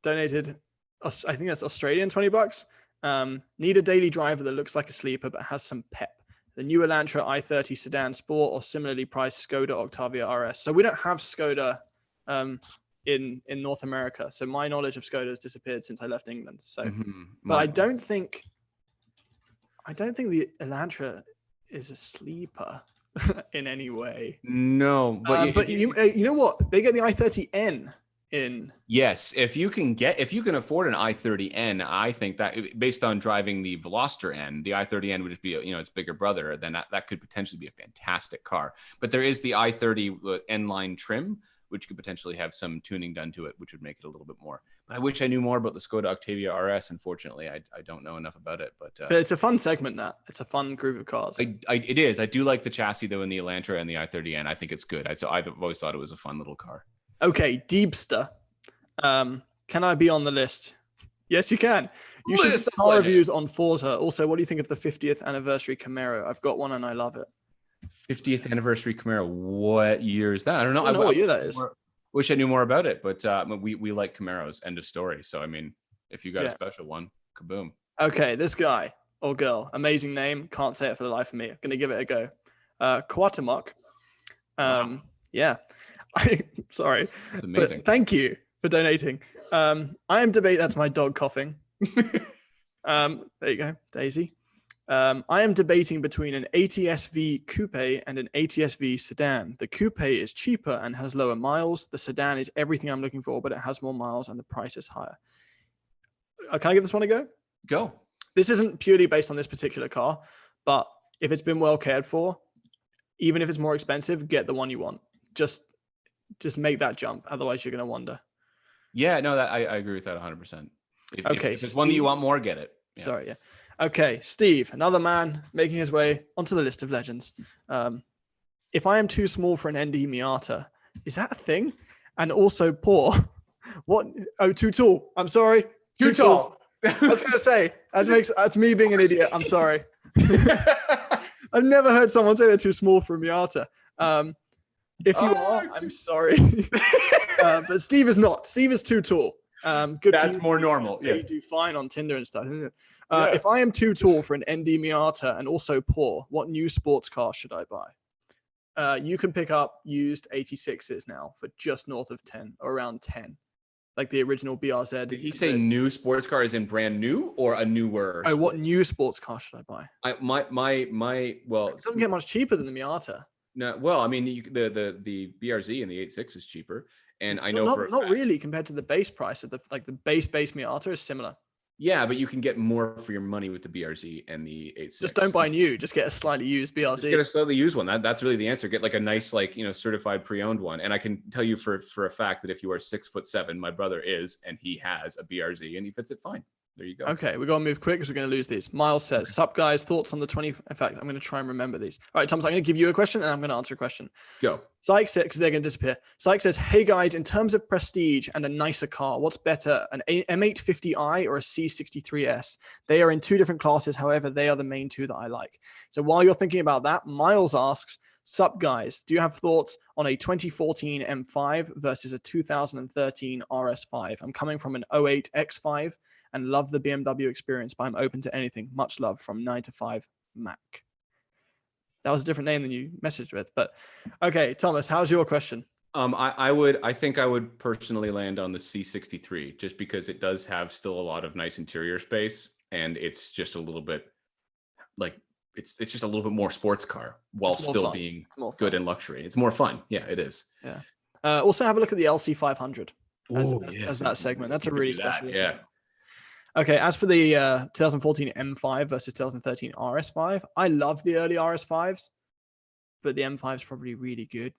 Donated. I think that's Australian $20. Need a daily driver that looks like a sleeper but has some pep. The new Elantra i30 sedan sport or similarly priced Skoda Octavia RS. So we don't have Skoda in North America. So my knowledge of Skoda has disappeared since I left England. So, but I don't think the Elantra is a sleeper in any way. No, but you know what? They get the i30N. Yes, if you can afford an i30N, I think that based on driving the Veloster N, the i30N would just be its bigger brother. Then that could potentially be a fantastic car. But there is the i30 N line trim, which could potentially have some tuning done to it, which would make it a little bit more. But I wish I knew more about the Skoda Octavia RS. Unfortunately, I don't know enough about it. But it's a fun segment. It's a fun group of cars. It is. I do like the chassis though in the Elantra and the i30N. I think it's good. I've always thought it was a fun little car. Okay, Deepster. Can I be on the list? Yes, you can. You should do car reviews on Forza. Also, what do you think of the 50th anniversary Camaro? I've got one and I love it. 50th anniversary Camaro. What year is that? I don't know. I don't know what year that is. Wish I knew more about it, but we like Camaros. End of story. So I mean, if you got a special one, kaboom. Okay, this guy or girl, amazing name. Can't say it for the life of me. I'm gonna give it a go. Quatamok. Wow. Yeah. Sorry, That's but amazing. thank you for donating. I am debating. That's my dog coughing. There you go, Daisy. I am debating between an ATS-V coupe and an ATS-V sedan. The coupe is cheaper and has lower miles. The sedan is everything I'm looking for, but it has more miles and the price is higher. Can I give this one a go? Go. This isn't purely based on this particular car, but if it's been well cared for, even if it's more expensive, get the one you want. Just make that jump. Otherwise, you're going to wonder. Yeah, no, that I agree with that 100%. Okay, If it's one that you Steve- want more, get it. Yeah. Sorry, yeah. Okay, Steve, another man making his way onto the list of legends. If I am too small for an ND Miata, is that a thing? And also poor. What? Oh, too tall. I'm sorry. Too tall. I was going to say, that's me being an idiot. I'm sorry. I've never heard someone say they're too small for a Miata. If you are, I'm sorry. But Steve is not. Steve is too tall. Good. That's more normal. Yeah. Yeah. You do fine on Tinder and stuff, isn't it? Yeah. If I am too tall for an ND Miata and also poor, what new sports car should I buy? You can pick up used 86s now for just north of 10 or around 10, like the original BRZ. Did he say new sports car is in brand new or a newer? Oh, what sports new sports car should I buy? well, It doesn't get much cheaper than the Miata. no, well, I mean, the BRZ and the 86 is cheaper, and I know not really compared to the base price of the base Miata is similar. Yeah, but you can get more for your money with the BRZ and the 86. Just don't buy new. Just get a slightly used BRZ. Just get a slightly used one. That's really the answer. Get like a nice, like, certified pre-owned one. And I can tell you for a fact that if you are 6'7", my brother is, and he has a BRZ and he fits it fine. There you go. Okay, we're going to move quick because we're going to lose these. Miles says, sup guys, thoughts on the 20. In fact, I'm going to try and remember these. All right, Thomas, I'm going to give you a question and I'm going to answer a question. Go. Syke says, because they're going to disappear. Syke says, hey guys, in terms of prestige and a nicer car, what's better, an M850i or a C63S? They are in two different classes. However, they are the main two that I like. So while you're thinking about that, Miles asks, sup guys, do you have thoughts on a 2014 M5 versus a 2013 RS5? I'm coming from an 08 X5 and love the BMW experience, but I'm open to anything. Much love from 9 to 5 Mac. That was a different name than you messaged with, but okay, Thomas, how's your question? I think I would personally land on the C63 just because it does have still a lot of nice interior space, and it's just a little bit like it's just a little bit more sports car while still being good in luxury. It's more fun. Yeah, it is. Yeah. Also have a look at the LC500 as as that segment. That's a really special. Yeah. Okay, as for the 2014 M5 versus 2013 RS5, I love the early RS5s, but the M5 is probably really good.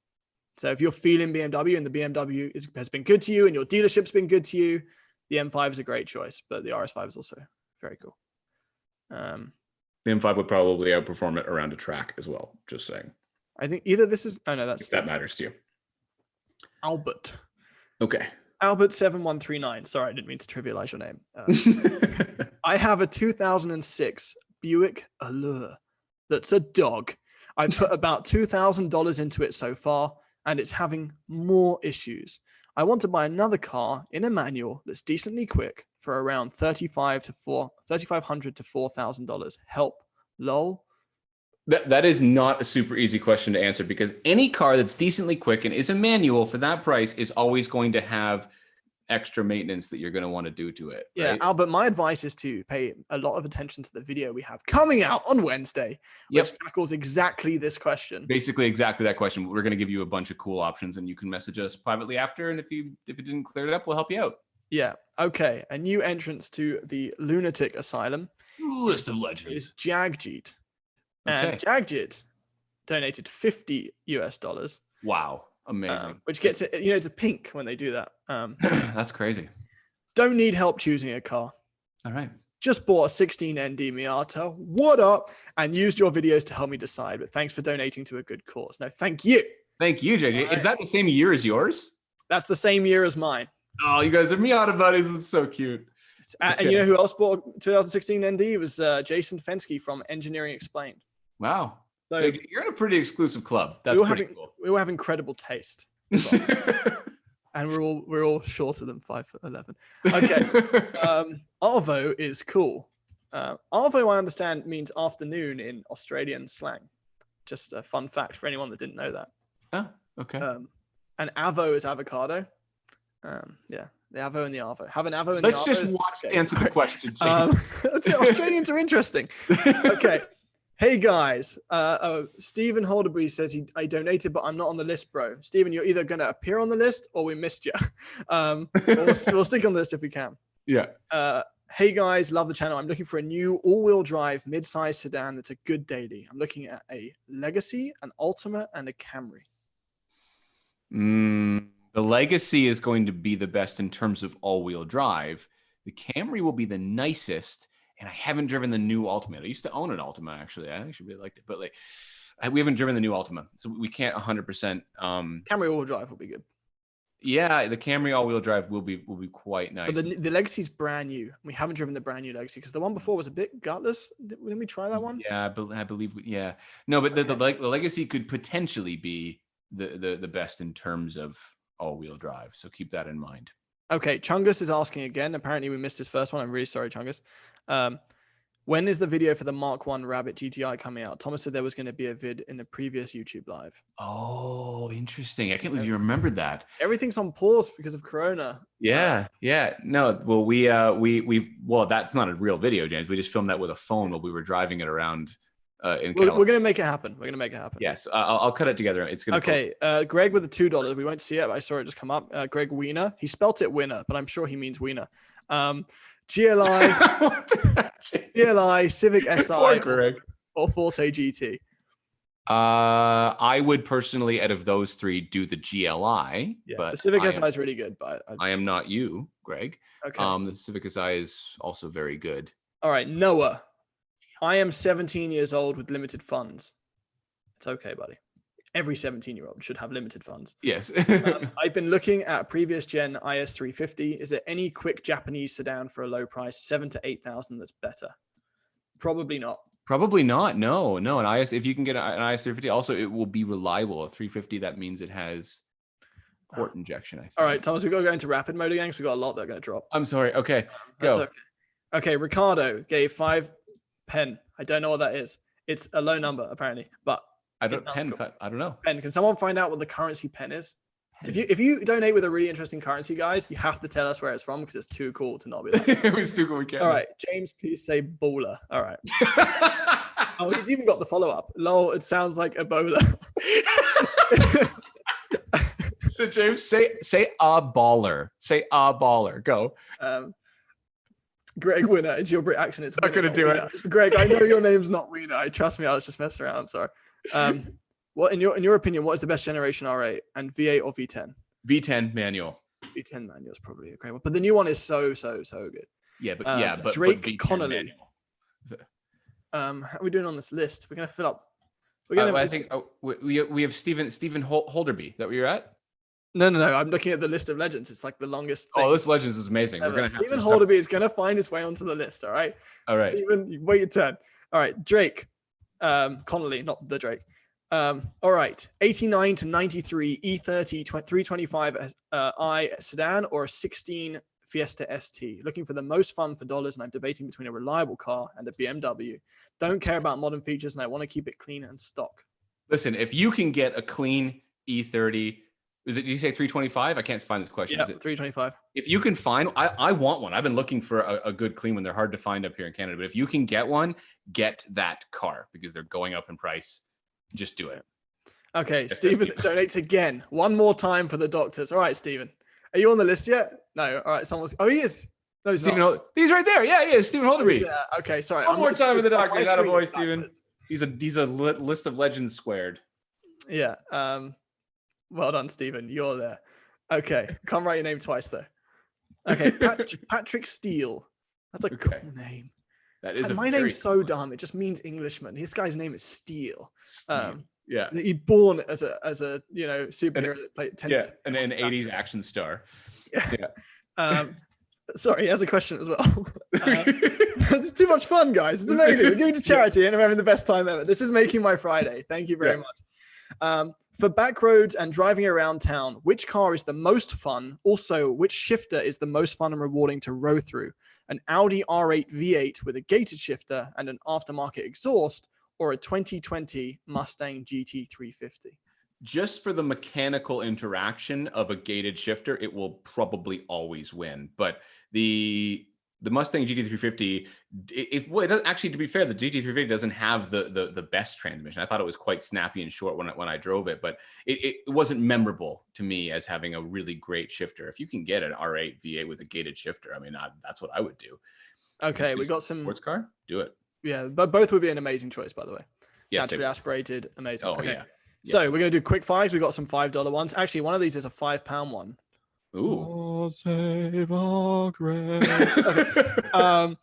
So if you're feeling BMW and the BMW has been good to you and your dealership's been good to you, the M5 is a great choice, but the RS5 is also very cool. The M5 would probably outperform it around a track as well, just saying. I think either this is... Oh, no, that's... If that matters to you. Albert. Okay. Albert7139. Sorry, I didn't mean to trivialize your name. I have a 2006 Buick Allure that's a dog. I put about $2,000 into it so far, and it's having more issues. I want to buy another car in a manual that's decently quick for around $3,500 to $4,000. Help. Lol. That is not a super easy question to answer because any car that's decently quick and is a manual for that price is always going to have extra maintenance that you're going to want to do to it. Yeah, right? Albert, my advice is to pay a lot of attention to the video we have coming out on Wednesday, which tackles exactly this question. Basically, exactly that question. We're going to give you a bunch of cool options and you can message us privately after. And if it didn't clear it up, we'll help you out. Yeah. Okay. A new entrance to the lunatic asylum. List of legends. Is Jagjit. Okay. And Jagjit donated $50. Wow. Amazing. Which gets it, it's a pink when they do that. That's crazy. Don't need help choosing a car. All right. Just bought a 16 ND Miata. What up? And used your videos to help me decide. But thanks for donating to a good cause. No, thank you. Thank you, JJ. Right. Is that the same year as yours? That's the same year as mine. Oh, you guys are Miata buddies. It's so cute. And you know who else bought 2016 ND? It was Jason Fensky from Engineering Explained. Wow. So you're in a pretty exclusive club. That's pretty cool. We all have incredible taste. And we're all shorter than 5'11". Okay. Arvo is cool. Arvo, I understand, means afternoon in Australian slang. Just a fun fact for anyone that didn't know that. Oh, okay. And Avo is avocado. Yeah, the Avo and the Arvo. Have an Avo and Let's the just Arvo. watch Okay, answer the sorry. question, James. Australians are interesting. Okay. Hey guys, Stephen Holderby says I donated, but I'm not on the list, bro. Stephen, you're either going to appear on the list or we missed you. We'll stick on the list if we can. Yeah. Hey guys, love the channel. I'm looking for a new all-wheel drive mid-size sedan that's a good daily. I'm looking at a Legacy, an Ultima, and a Camry. The Legacy is going to be the best in terms of all-wheel drive. The Camry will be the nicest. And I haven't driven the new Ultima. I used to own an Ultima, actually. I actually really liked it, but like we haven't driven the new Ultima, so we can't 100%. Camry all-wheel drive will be good. Yeah, the Camry all-wheel drive will be quite nice. But the Legacy's brand new. We haven't driven the brand new Legacy because the one before was a bit gutless. Didn't we try that one? Yeah, I believe. Yeah, no, but the Legacy could potentially be the best in terms of all-wheel drive. So keep that in mind. Okay, Chungus is asking again. Apparently, we missed his first one. I'm really sorry, Chungus. When is the video for the Mark 1 Rabbit GTI coming out? Thomas said there was going to be a vid in the previous YouTube live. Oh, interesting. I can't believe you remembered that. Everything's on pause because of Corona. Yeah. No, well, we that's not a real video, James. We just filmed that with a phone while we were driving it around in We're going to make it happen. We're going to make it happen. Yes, I'll cut it together. It's going to Okay, Greg with the $2. We won't see it, but I saw it just come up. Greg Wiener. He spelt it winner, but I'm sure he means wiener. GLI, Civic SI, or Forte GT. I would personally, out of those three, do the GLI. Yeah, but the Civic SI is really good, but I am not you, Greg. Okay. The Civic SI is also very good. All right, Noah. I am 17 years old with limited funds. It's okay, buddy. Every 17-year-old should have limited funds. Yes. I've been looking at a previous gen IS350. Is there any quick Japanese sedan for a low price, 7,000 to 8,000 that's better? Probably not. Probably not. No. An IS, if you can get an IS350, also it will be reliable. A 350, that means it has port injection, I think. All right, Thomas, we've got to go into rapid mode again because we've got a lot that are going to drop. I'm sorry. Okay, go. That's okay, Ricardo gave 5 pen. I don't know what that is. It's a low number, apparently, but I don't know. Pen. Can someone find out what the currency pen is? If you donate with a really interesting currency, guys, you have to tell us where it's from because it's too cool to not be there. It was too cool. We can't. All right, James, please say baller. All right. Oh, he's even got the follow-up. Lol, it sounds like Ebola. So James, say a baller. Say a baller. Go. Greg Winner. It's your Brit accent. It's not gonna do it. Greg, I know your name's not Wiener. Trust me, I was just messing around. I'm sorry. What in your opinion, what is the best generation R8 and V8 or V10? V10 manual. V10 manual is probably a great one, but the new one is so good. Yeah, but Drake V10 Connolly. manual. How are we doing on this list? We're gonna fill up. I think we have Stephen Holderby. Is that where you're at? No. I'm looking at the list of legends. It's like the longest thing. Oh, this legends is amazing. We're gonna Stephen Holderby is gonna find his way onto the list. All right. All right. Stephen, you wait your turn. All right, Drake, Connolly, not the Drake. All right, 89 to 93 E30 325 I sedan or a 16 Fiesta ST. Looking for the most fun for dollars, and I'm debating between a reliable car and a BMW. Don't care about modern features, and I want to keep it clean and stock. Listen, if you can get a clean E30, did you say 325? I can't find this question. Yeah, is it 325. If you can find, I want one. I've been looking for a good clean one. They're hard to find up here in Canada, but if you can get one, get that car because they're going up in price. Just do it. Okay, Stephen donates again. One more time for the doctors. All right, Stephen. Are you on the list yet? No. All right, someone's. Oh, he is. No, he's not. He's right there. Yeah, he is. Stephen Holderby. Yeah. Okay, sorry. One more time for the doctors. Not a boy, Stephen. He's a list of legends squared. Yeah. Well done, Stephen. You're there. Okay. Can't write your name twice though. Okay. Patrick Steele. That's a cool name. That is. My name's so dumb. It just means Englishman. This guy's name is Steele. Yeah. He's born as a superhero that played 10. Yeah, an 80s action star. Yeah. Sorry, he has a question as well. It's too much fun, guys. It's amazing. We're giving to charity and I'm having the best time ever. This is making my Friday. Thank you very much. For back roads and driving around town, which car is the most fun? Also, which shifter is the most fun and rewarding to row through? An Audi R8 V8 with a gated shifter and an aftermarket exhaust, or a 2020 Mustang GT350? just for the mechanical interaction of a gated shifter, it will probably always win. But the Mustang GT350, it doesn't actually. To be fair, the GT350 doesn't have the best transmission. I thought it was quite snappy and short when I drove it, but it wasn't memorable to me as having a really great shifter. If you can get an R8 V8 with a gated shifter, I mean, that's what I would do. Okay, we got some sports car. Do it. Yeah, but both would be an amazing choice, by the way. Yes, naturally aspirated, amazing. Oh okay. yeah. So we're gonna do quick fives. We got some $5 ones. Actually, one of these is a £5 one. Ooh. Save our grace. Okay.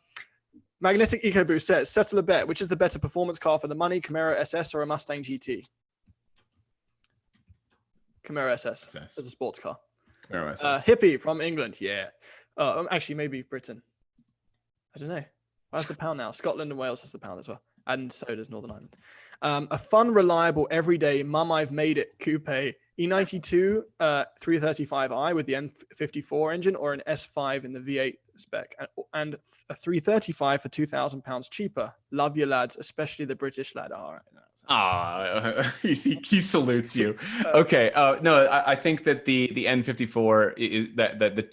Magnetic EcoBoost says, settle a bet. Which is the better performance car for the money, Camaro SS or a Mustang GT? Camaro SS as a sports car. Camaro SS. Hippie from England. Yeah. Actually, maybe Britain. I don't know. Where's the pound now? Scotland and Wales has the pound as well. And so does Northern Ireland. A fun, reliable, everyday Mum I've Made It coupe E92 335i with the N54 engine, or an S5 in the V8 spec, and a 335 for £2,000 cheaper. Love you, lads, especially the British lad. All right. He salutes you. Okay. No, I think that the N54 is that the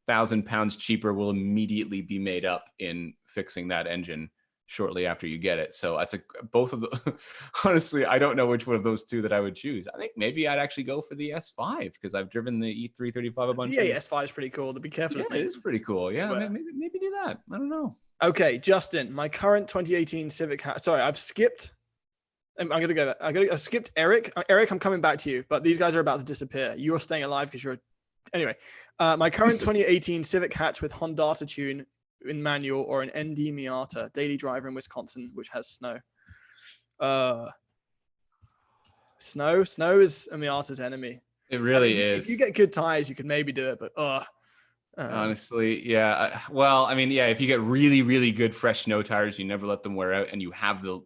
£2,000 cheaper will immediately be made up in fixing that engine shortly after you get it. So that's both of the. Honestly, I don't know which one of those two that I would choose. I think maybe I'd actually go for the S5 because I've driven the E335 a bunch. Yeah, S5 is pretty cool. To be careful. Yeah, it is pretty cool. Yeah, maybe do that. I don't know. Okay, Justin, my current 2018 Civic. Sorry, I've skipped. I skipped Eric. Eric, I'm coming back to you, but these guys are about to disappear. You're staying alive because you're. Anyway, my current 2018 Civic hatch with Honda tune in manual, or an ND Miata daily driver in Wisconsin, which has snow. Snow is a Miata's enemy. It really is. If you get good tires, you could maybe do it, but honestly, yeah. Well, I mean, yeah, if you get really, really good fresh snow tires, you never let them wear out, and you have an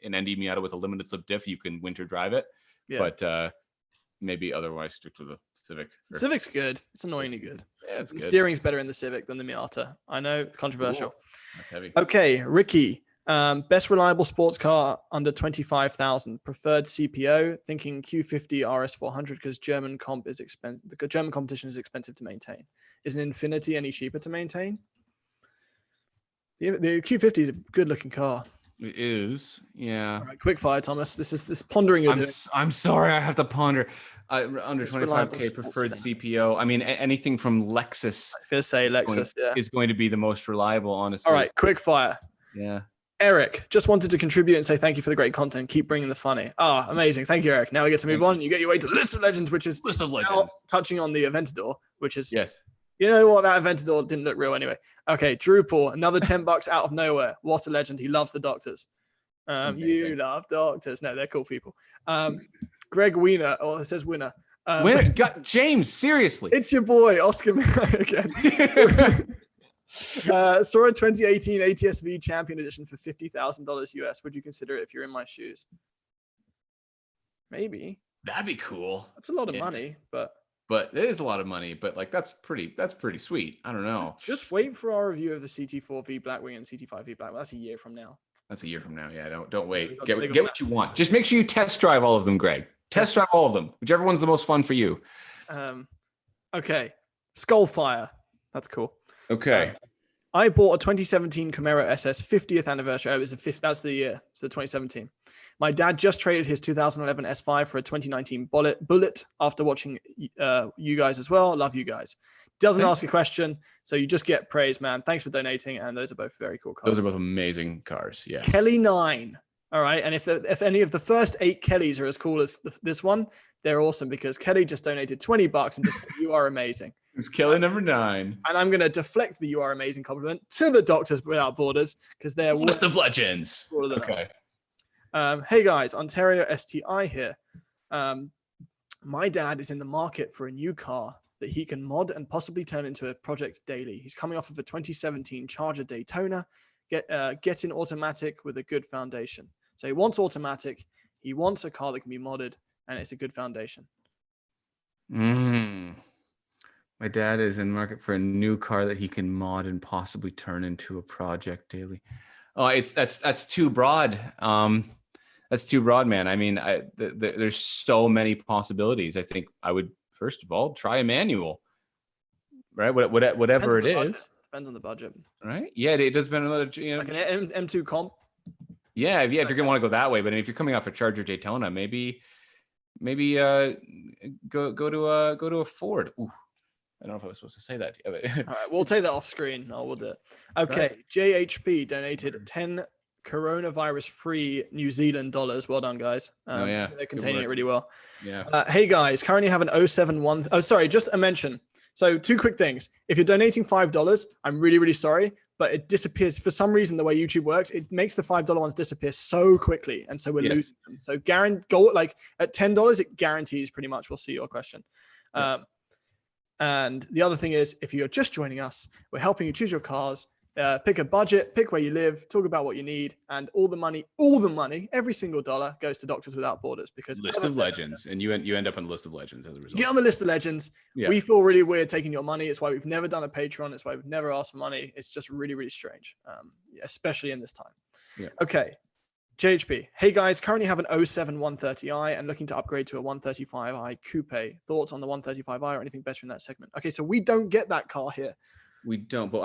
ND Miata with a limited slip diff, you can winter drive it. Yeah. But maybe otherwise stick to the Civic. Civic's good. It's annoyingly good. Yeah, it's good. Steering's better in the Civic than the Miata. I know, controversial. Cool. That's heavy. Okay, Ricky. Best reliable sports car under 25,000. Preferred CPO. Thinking Q50 RS400 because German comp is expensive. The German competition is expensive to maintain. Is an Infinity any cheaper to maintain? The Q50 is a good-looking car. It is, yeah. All right, quick fire, Thomas. This pondering you're doing. I'm sorry, I have to ponder. Under 25K preferred CPO. I mean, anything from Lexus. I was gonna say Lexus, is going to be the most reliable, honestly. All right, quick fire. Yeah. Eric, just wanted to contribute and say thank you for the great content. Keep bringing the funny. Amazing. Thank you, Eric. Now we get to move on. You get your way to List of Legends, which is List of Legends. Touching on the Aventador, which is yes. You know what? That Aventador didn't look real anyway. Okay, Drew Paul, another $10 out of nowhere. What a legend. He loves the doctors. You love doctors. No, they're cool people. Greg Wiener. Oh, it says winner. James, seriously. It's your boy, Oscar again. Saw a 2018 ATS-V Champion Edition for $50,000 US. Would you consider it if you're in my shoes? Maybe. That'd be cool. That's a lot of money, but it is a lot of money. But like that's pretty sweet. I don't know. Just wait for our review of the CT4 V Blackwing and CT5 V Blackwing. That's a year from now. That's a year from now. Yeah, don't wait. Get what you want. Just make sure you test drive all of them, Greg. Test drive all of them, whichever one's the most fun for you. Okay. Skullfire. That's cool. Okay. I bought a 2017 Camaro SS 50th anniversary. It was the fifth. That's the year. So 2017. My dad just traded his 2011 S5 for a 2019 Bullet after watching you guys as well. Love you guys. Doesn't ask a question, so you just get praise, man. Thanks for donating, and those are both very cool cars. Those are both amazing cars. Yes. Kelly 9. All right, and if any of the first 8 Kellys are as cool as this one, they're awesome because Kelly just donated $20 and just said, "You are amazing." It's Kelly number 9. And I'm going to deflect the "You are amazing" compliment to the Doctors Without Borders because they're List of Legends. Okay. Hey guys, Ontario STI here. My dad is in the market for a new car that he can mod and possibly turn into a project daily. He's coming off of a 2017 Charger Daytona, get in automatic with a good foundation. So he wants automatic. He wants a car that can be modded, and it's a good foundation. My dad is in the market for a new car that he can mod and possibly turn into a project daily. Oh, that's too broad. That's too broad, man. I mean, there's so many possibilities. I think I would first of all try a manual, right? Whatever it is. Depends on the budget. Right? Yeah, it does depend on another. Like an M2 comp. Yeah, if you're gonna want to go that way, but if you're coming off a Charger Daytona, maybe go to a Ford. Ooh, I don't know if I was supposed to say that. All right, we'll take that off screen. No, we'll do it. Okay, right. JHP donated 10 coronavirus-free New Zealand dollars. Well done, guys. They're containing it really well. Yeah. Hey guys, currently have an 071. Oh, sorry, just a mention. So 2 quick things. If you're donating $5, I'm really, really sorry, but it disappears for some reason. The way YouTube works, it makes the $5 ones disappear so quickly, and so we're losing them. So go like at $10, it guarantees pretty much we'll see your question. Yeah. And the other thing is, if you're just joining us, we're helping you choose your cars. Pick a budget, pick where you live, talk about what you need, and all the money, every single dollar goes to Doctors Without Borders, because list of legends, and you end up on the list of legends as a result. Get on the list of legends. Yeah. We feel really weird taking your money. It's why we've never done a Patreon. It's why we've never asked for money. It's just really, really strange, especially in this time. Yeah. Okay. JHP. Hey guys, currently have an 07 130i and looking to upgrade to a 135i coupe. Thoughts on the 135i or anything better in that segment? Okay, so we don't get that car here. We don't, but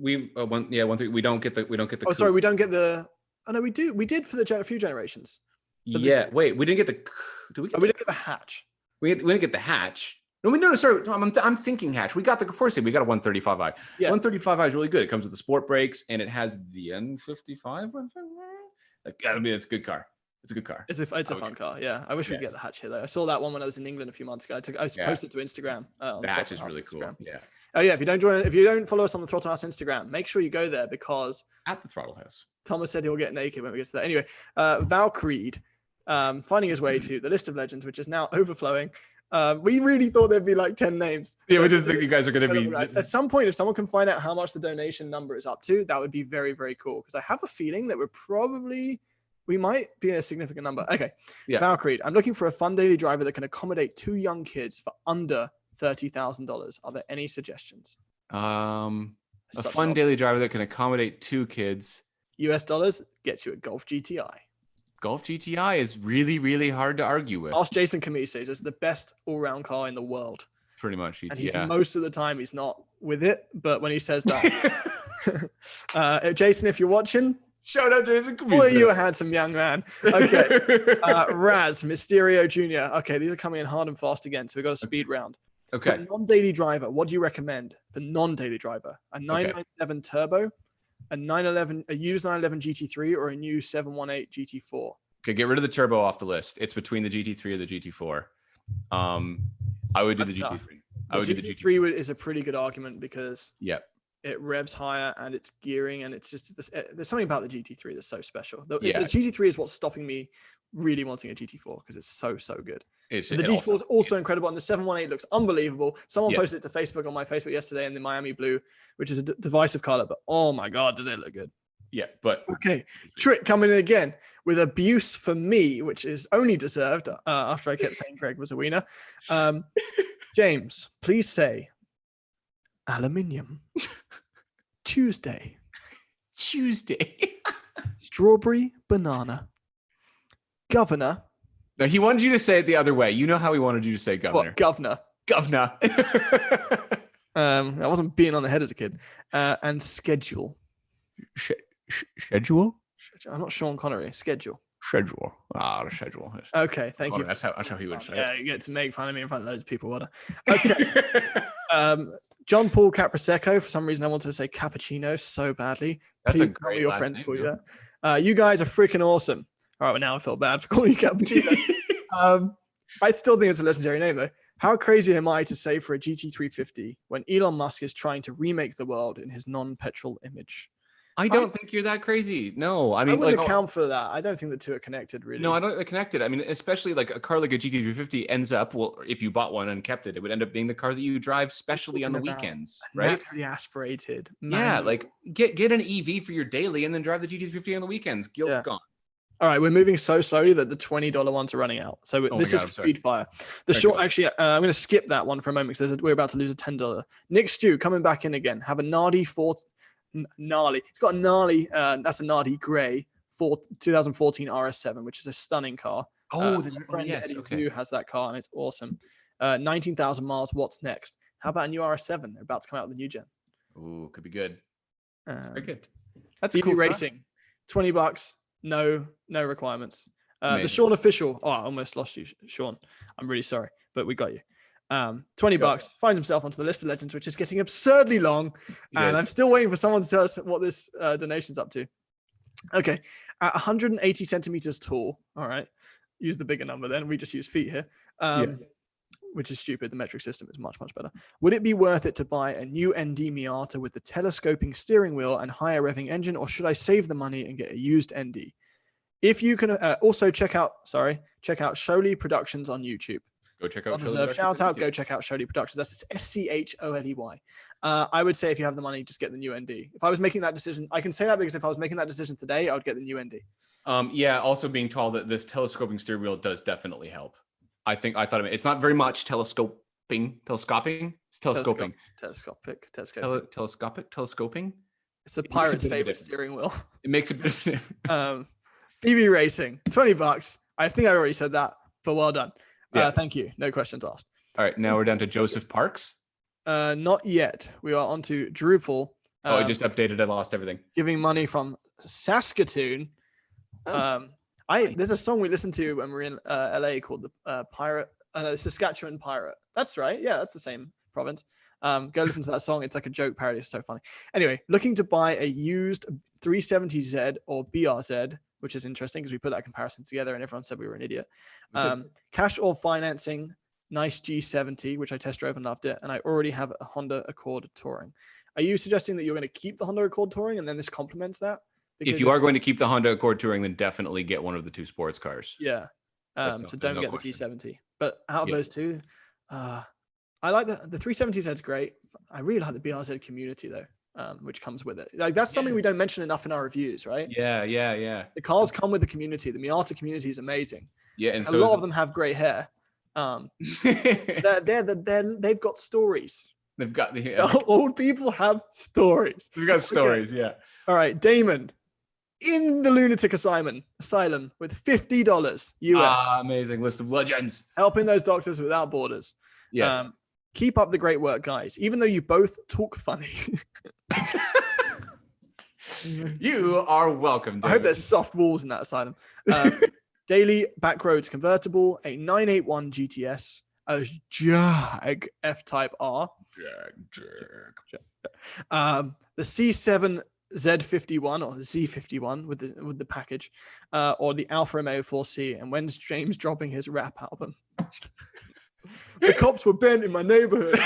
we don't get the. Oh, sorry, we don't get the. Oh no, we do. We did for the few generations. Yeah, wait, we didn't get the. We didn't get the hatch. We didn't get the hatch. No, sorry. I'm thinking hatch. We got the first thing. We got a 135i. Yeah. 135i is really good. It comes with the sport brakes and it has the N55. I mean, it's a good car. It's a good car. It's a fun car. Yeah. I wish we'd get the hatch here though. I saw that one when I was in England a few months ago. I posted it to Instagram. The hatch is really cool. Yeah. Oh yeah. If you don't follow us on the Throttle House Instagram, make sure you go there, because at the Throttle House, Thomas said he'll get naked when we get to that. Anyway, Valkyrie, finding his way to the list of legends, which is now overflowing. We really thought there'd be like 10 names. Yeah, we just think you guys are going to be. At some point, if someone can find out how much the donation number is up to, that would be very, very cool. Because I have a feeling that we might be a significant number. Okay. Yeah. Valkyrie, I'm looking for a fun daily driver that can accommodate 2 young kids for under $30,000. Are there any suggestions? A fun daily driver that can accommodate 2 kids. US dollars gets you a Golf GTI. Golf GTI is really, really hard to argue with. Ask Jason Camise. It's the best all-round car in the world. Pretty much. And most of the time he's not with it, but when he says that, Jason, if you're watching, shout out Jason Camise. Boy, you a handsome young man. Okay. Raz, Mysterio Jr. Okay, these are coming in hard and fast again, so we've got a speed round. Okay. For non-daily driver, what do you recommend for non-daily driver? A 997 Turbo, a used 911 GT3, or a new 718 GT4? Okay, get rid of the turbo off the list. It's between the GT3 or the GT4. I would do the GT3. I would do the GT3 is a pretty good argument, because it revs higher and it's gearing, and it's just there's something about the GT3 that's so special. The GT3 is what's stopping me really wanting a GT4, because it's so good. The GT4 is also incredible, and the 718 looks unbelievable. Someone posted it to Facebook on my Facebook yesterday in the Miami Blue, which is a divisive color, but oh my god, does it look good. Yeah, but okay. Trick coming in again with abuse for me, which is only deserved after I kept saying Greg was a wiener. James, please say aluminium. Tuesday. Strawberry banana. Governor. No, he wanted you to say it the other way. You know how he wanted you to say governor. What? Governor. I wasn't being on the head as a kid. And schedule. Schedule? I'm not Sean Connery. Schedule. The schedule. Okay, thank you. That's how he would say it. Yeah, you get to make fun of me in front of loads of people. Okay. John Paul Caprasecco. For some reason, I wanted to say cappuccino so badly. That's Please a great your last friends name, call you that. You guys are freaking awesome. All right, well, now I feel bad for calling you cappuccino. I still think it's a legendary name, though. How crazy am I to say for a GT350 when Elon Musk is trying to remake the world in his non-petrol image? I don't think you're that crazy. No, I mean, I wouldn't account for that. I don't think the two are connected, really. No, I don't connected. I mean, especially like a car like a GT350 ends up, well, if you bought one and kept it, it would end up being the car that you drive specially on the weekends, right? Naturally aspirated. Yeah, like get an EV for your daily and then drive the GT350 on the week's guilt gone. All right, we're moving so slowly that the $20 ones are running out. So this is speed fire. The short, actually, I'm going to skip that one for a moment because we're about to lose a $10. Nick Stew coming back in again. Have a gnarly It's got a gnarly. That's a Nardi Grey 2014 RS7, which is a stunning car. Oh, My friend yes. Eddie Okay. Zhu has that car, and it's awesome. 19,000 miles. What's next? How about a new RS7? They're about to come out with the new gen. Ooh, could be good. Very good. That's a BB cool car. Racing, $20. No requirements. The Amazing. Sean official. Oh, I almost lost you, Sean. I'm really sorry, but we got you. $20 finds himself onto the list of legends, which is getting absurdly long, and I'm still waiting for someone to tell us what this donation's up to. Okay, at 180 centimeters tall. All right, use the bigger number then. We just use feet here. Which is stupid. The metric system is much better. Would it be worth it to buy a new ND Miata with the telescoping steering wheel and higher revving engine, or should I save the money and get a used ND? If you can also check out Sholey Productions on YouTube. Go check out shout out. Go check out Sholey Productions. That's SCHOLEY. I would say if you have the money, just get the new ND. If I was making that decision, I can say that because if I was making that decision today, I would get the new ND. Yeah. Also being told that this telescoping steering wheel does definitely help. I thought it's not very much telescoping. It's telescoping. Telescopic. Telescoping. It's a pirate's favorite steering wheel. It makes a bit of BB Racing, $20. I think I already said that, but well done. Thank you. No questions asked. All right, now we're down to Joseph Parks. Not yet. We are on to Drupal. I just updated. I lost everything. Giving money from Saskatoon. There's a song we listened to when we were in LA called the Pirate, Saskatchewan Pirate. That's right. Yeah, that's the same province. Go listen to that song. It's like a joke parody. It's so funny. Anyway, looking to buy a used 370Z or BRZ, which is interesting because we put that comparison together and everyone said we were an idiot. Cash or financing, nice G70, which I test drove and loved it. And I already have a Honda Accord Touring. Are you suggesting that you're going to keep the Honda Accord Touring and then this complements that? Because if you are going to keep the Honda Accord Touring, then definitely get one of the two sports cars. Yeah. So don't get the G70. But out of those two, I like the 370Z is great. I really like the BRZ community though, which comes with it. Like that's something we don't mention enough in our reviews, right? Yeah. The cars come with the community. The Miata community is amazing. Yeah, and a lot of them have gray hair. They've got stories. They've got old people have stories. They've got stories. Okay. Yeah. All right, Damon. In the lunatic asylum with $50 US. Amazing list of legends. Helping those doctors without borders. Yes. Keep up the great work, guys. Even though you both talk funny. You are welcome, David. I hope there's soft walls in that asylum. Daily Backroads convertible, a 981 GTS, a Jag F-Type R. Jag. The C7 Z51 or Z51 with the package, or the Alfa Romeo 4C. And when's James dropping his rap album? The cops were bent in my neighborhood.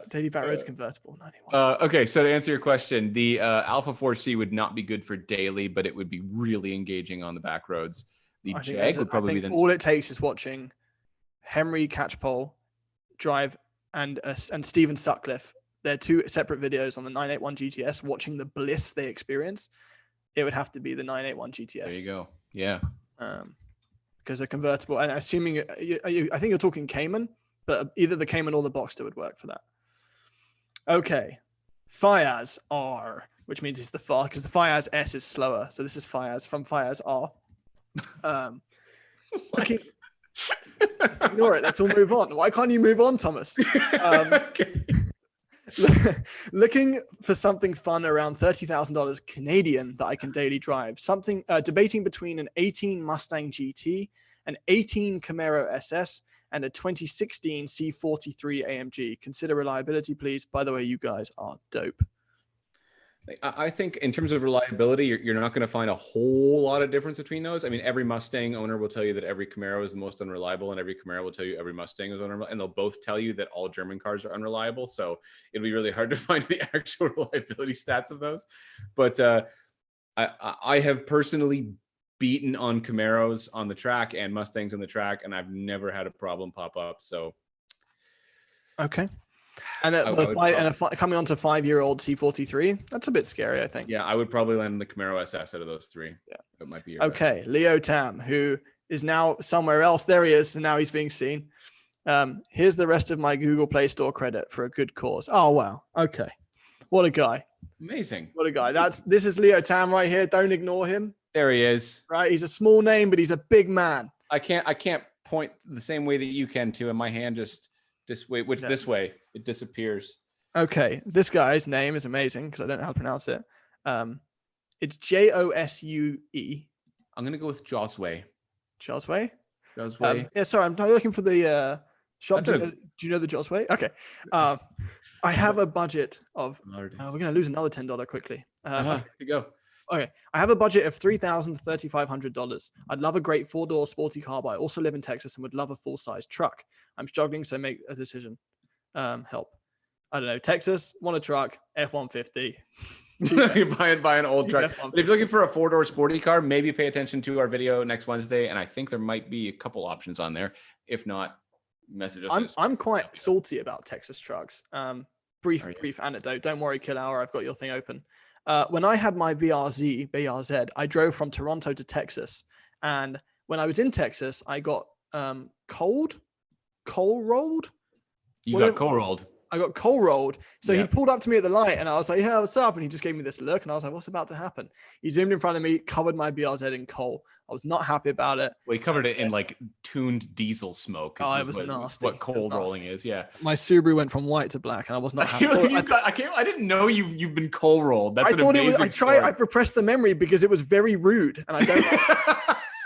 Daily Backroads convertible 91. Okay, so to answer your question, the Alpha 4C would not be good for daily, but it would be really engaging on the back roads. The Jag would probably be all it takes is watching Henry Catchpole drive and Stephen Sutcliffe. They're two separate videos on the 981 GTS, watching the bliss they experience. It would have to be the 981 GTS. There you go. Yeah. Because a convertible, and assuming I think you're talking Cayman, but either the Cayman or the Boxster would work for that. Okay. Fiaz R, which means it's the FAR, because the Fiaz S is slower. So this is Fiaz from Fiaz R. Just ignore it. Let's all move on. Why can't you move on, Thomas? Okay. Looking for something fun around $30,000 Canadian that I can daily drive. Something debating between an 18 Mustang GT, an 18 Camaro SS, and a 2016 C43 AMG. Consider reliability, please. By the way, you guys are dope. I think in terms of reliability, you're not going to find a whole lot of difference between those. I mean, every Mustang owner will tell you that every Camaro is the most unreliable, and every Camaro will tell you every Mustang is unreliable, and they'll both tell you that all German cars are unreliable. So it'll be really hard to find the actual reliability stats of those. But I have personally beaten on Camaros on the track and Mustangs on the track, and I've never had a problem pop up. So okay. And coming on to 5-year-old C43, that's a bit scary, I think. Yeah, I would probably land the Camaro SS out of those three. Yeah, that might be your okay. best. Leo Tam, who is now somewhere else. There he is, and now he's being seen. Here's the rest of my Google Play Store credit for a good cause. Oh wow, okay, what a guy. Amazing. What a guy. This is Leo Tam right here. Don't ignore him. There he is. Right. He's a small name, but he's a big man. I can't point the same way that you can to, and my hand just this way, which this way it disappears. Okay. This guy's name is amazing because I don't know how to pronounce it. It's Josue. I'm gonna go with Josway. Josway? Josway. Yeah, sorry, I'm looking for the shop. That's Do you know the Josway? Okay. I have a budget of. We're gonna lose another $10 quickly. Here you go. Okay, I have a budget of $3,000 to $3,500. I'd love a great four-door sporty car, but I also live in Texas and would love a full-size truck. I'm struggling, so make a decision. Help. I don't know. Texas, want a truck, F-150. You buy an old truck. But if you're looking for a four-door sporty car, maybe pay attention to our video next Wednesday, and I think there might be a couple options on there. If not, message us. I'm quite salty about Texas trucks. Brief anecdote. Don't worry, Kill Hour. I've got your thing open. When I had my BRZ, I drove from Toronto to Texas, and when I was in Texas, I got coal rolled. You got coal rolled. I got coal rolled. So he pulled up to me at the light and I was like, yeah, what's up? And he just gave me this look and I was like, what's about to happen? He zoomed in front of me, covered my BRZ in coal. I was not happy about it. Well, he covered it in like tuned diesel smoke. Oh, it was nasty. What coal rolling is, yeah. My Subaru went from white to black and I was not happy. I didn't know you've been coal rolled. That's an amazing story. I've repressed the memory because it was very rude and I don't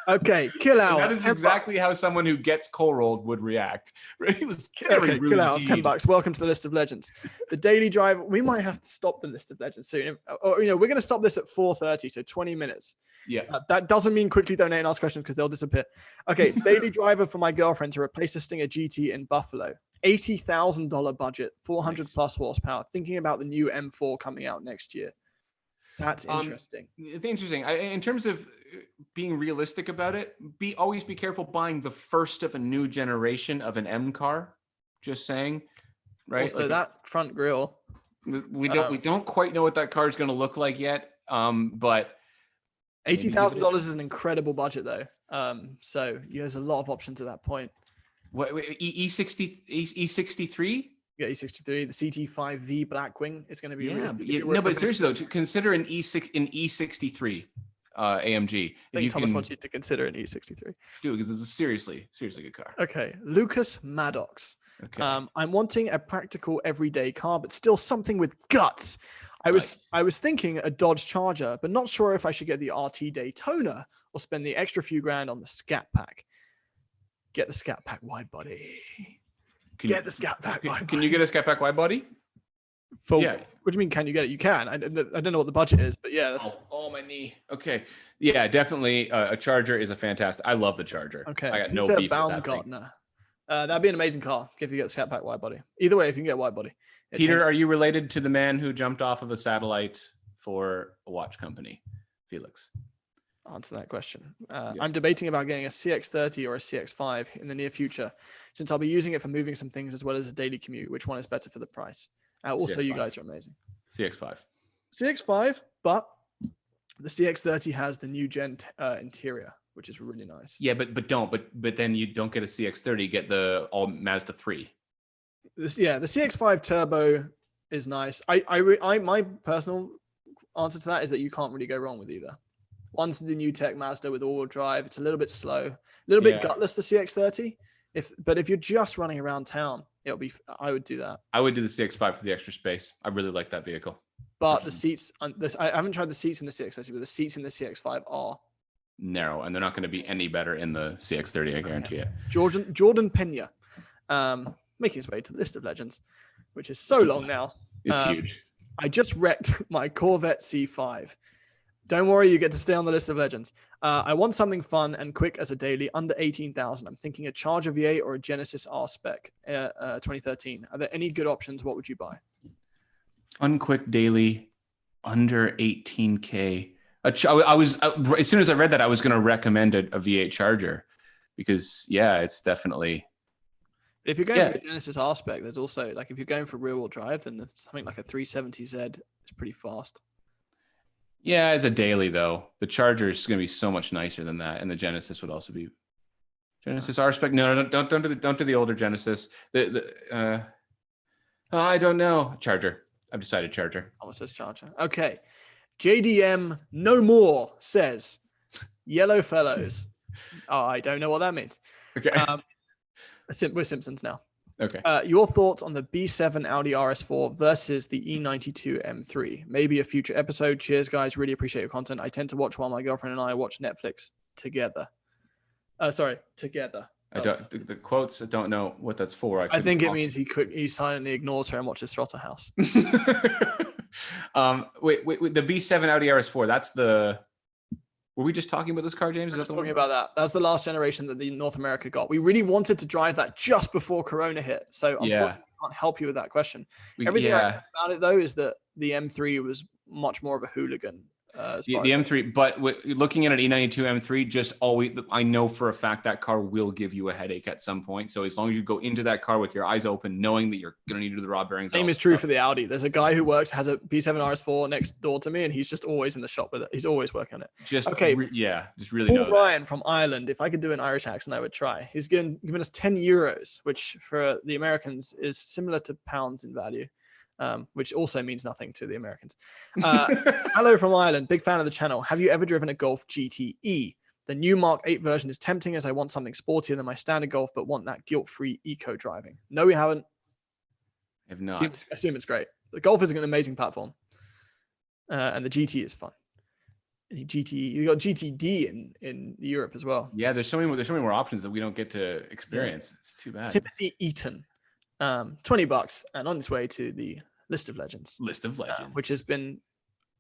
Okay, Kill Hour. That is exactly how someone who gets coal rolled would react. He was very rude. Kill Hour, $10. Welcome to the list of legends. The Daily Driver. We might have to stop the list of legends soon. Or, we're going to stop this at 4:30, so 20 minutes. Yeah. That doesn't mean quickly donate and ask questions because they'll disappear. Okay, Daily Driver for my girlfriend to replace a Stinger GT in Buffalo. $80,000 budget, 400 plus horsepower. Thinking about the new M4 coming out next year. That's interesting. It's interesting. In terms of being realistic about it, always be careful buying the first of a new generation of an M car. Just saying, right? Also, like that front grille. We don't quite know what that car is going to look like yet. But $80,000 is an incredible budget, though. So there's a lot of options at that point. What E63? Yeah, E63, the CT5V Blackwing is going to be. But seriously though, to consider an E63 AMG. I think Thomas wants you to consider an E63. Do because it's a seriously good car. Okay, Lucas Maddox. Okay. I'm wanting a practical everyday car, but still something with guts. I was thinking a Dodge Charger, but not sure if I should get the RT Daytona or spend the extra few grand on the Scat Pack. Get the Scat Pack wide body. Get the Scat Pack wide body. Can you get a Scat Pack wide body? What do you mean? Can you get it? You can. I don't know what the budget is, but yeah. That's... Oh, my knee. Okay. Yeah, definitely. A Charger is a fantastic. I love the Charger. Okay. I got no beef with that thing. That'd be an amazing car if you get Scat Pack wide body. Either way, if you can get wide body. Peter, are you related to the man who jumped off of a satellite for a watch company? Felix. Answer that question. I'm debating about getting a CX-30 or a CX-5 in the near future, since I'll be using it for moving some things as well as a daily commute. Which one is better for the price? Also, CX-5. You guys are amazing. CX-5, but the CX-30 has the new gen interior, which is really nice. Yeah, but then you don't get a CX-30. Get the all Mazda 3. The CX-5 Turbo is nice. My personal answer to that is that you can't really go wrong with either. One's the new tech Mazda with all-wheel drive. It's a little bit slow, a little bit gutless, the CX-30. But if you're just running around town, I would do that. I would do the CX-5 for the extra space. I really like that vehicle. But the seats, I haven't tried the seats in the CX-30, but the seats in the CX-5 are narrow, and they're not going to be any better in the CX-30. I guarantee it. Jordan Pena, making his way to the list of legends, which is so long now. It's huge. I just wrecked my Corvette C5. Don't worry, you get to stay on the list of legends. I want something fun and quick as a daily, under 18,000. I'm thinking a Charger V8 or a Genesis R-Spec 2013. Are there any good options? What would you buy? Fun, quick, daily, under 18K. I was as soon as I read that, I was going to recommend a V8 Charger because it's definitely. If you're going for the Genesis R-Spec, there's also if you're going for rear-wheel drive, then there's something like a 370Z. It's pretty fast. Yeah, as a daily though, the Charger is going to be so much nicer than that, and the Genesis would also be Genesis R-Spec. No, don't do the older Genesis. I don't know. Charger. I've decided Charger. Thomas says Charger. Okay. JDM No More says Yellow Fellows. Oh, I don't know what that means. Okay. We're Simpsons now. Okay. Your thoughts on the B7 Audi RS4 versus the E92 M3? Maybe a future episode. Cheers, guys. Really appreciate your content. I tend to watch while my girlfriend and I watch Netflix together. Together. I don't the quotes. I don't know what that's for. I think it means he silently ignores her and watches Throttle House. Wait, the B7 Audi RS4. That's the. Were we just talking about this car, James? We're just talking about that. That's the last generation that the North America got. We really wanted to drive that just before Corona hit. So unfortunately, I can't help you with that question. Everything I know about it, though, is that the M3 was much more of a hooligan. The M3, but looking at an E92 M3, just always, I know for a fact that car will give you a headache at some point. So as long as you go into that car with your eyes open, knowing that you're going to need to do the raw bearings. Same is true for the Audi. There's a guy who has a B7 RS4 next door to me, and he's just always in the shop with it. He's always working on it. Just really Paul Ryan from Ireland. If I could do an Irish accent, I would try. He's given us 10 euros, which for the Americans is similar to pounds in value. Which also means nothing to the Americans. Hello from Ireland. Big fan of the channel. Have you ever driven a Golf GTE? The new Mark 8 version is tempting as I want something sportier than my standard Golf, but want that guilt-free eco driving. No, we haven't. I have not. I assume it's great. The Golf is an amazing platform. And the GT is fun. You got GTD in Europe as well. Yeah, there's so many more options that we don't get to experience. Yeah. It's too bad. Timothy Eaton. $20 and on its way to the List of Legends, which has been